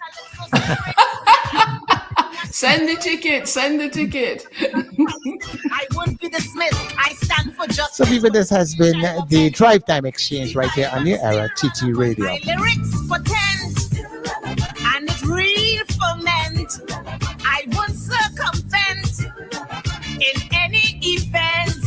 Send the ticket. I won't be dismissed. I stand for justice. So, people, this has been the Drive Time Exchange right here on New Era TT Radio. My lyrics potent and it's real ferment. I won't circumvent in any event.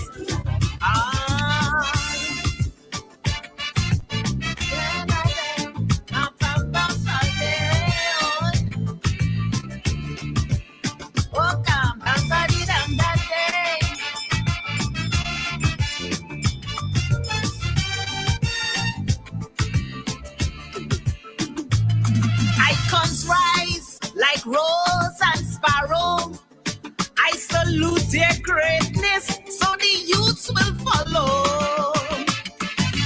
Icons rise like rose and sparrow. I salute their greatness, so the youths will follow.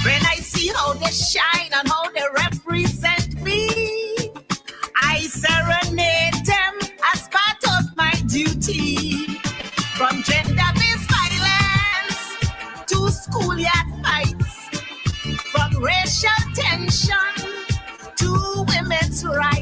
When I see how they shine and how they represent me, I serenade them as part of my duty. From gender-based violence to schoolyard fights, from racial tension to women's rights.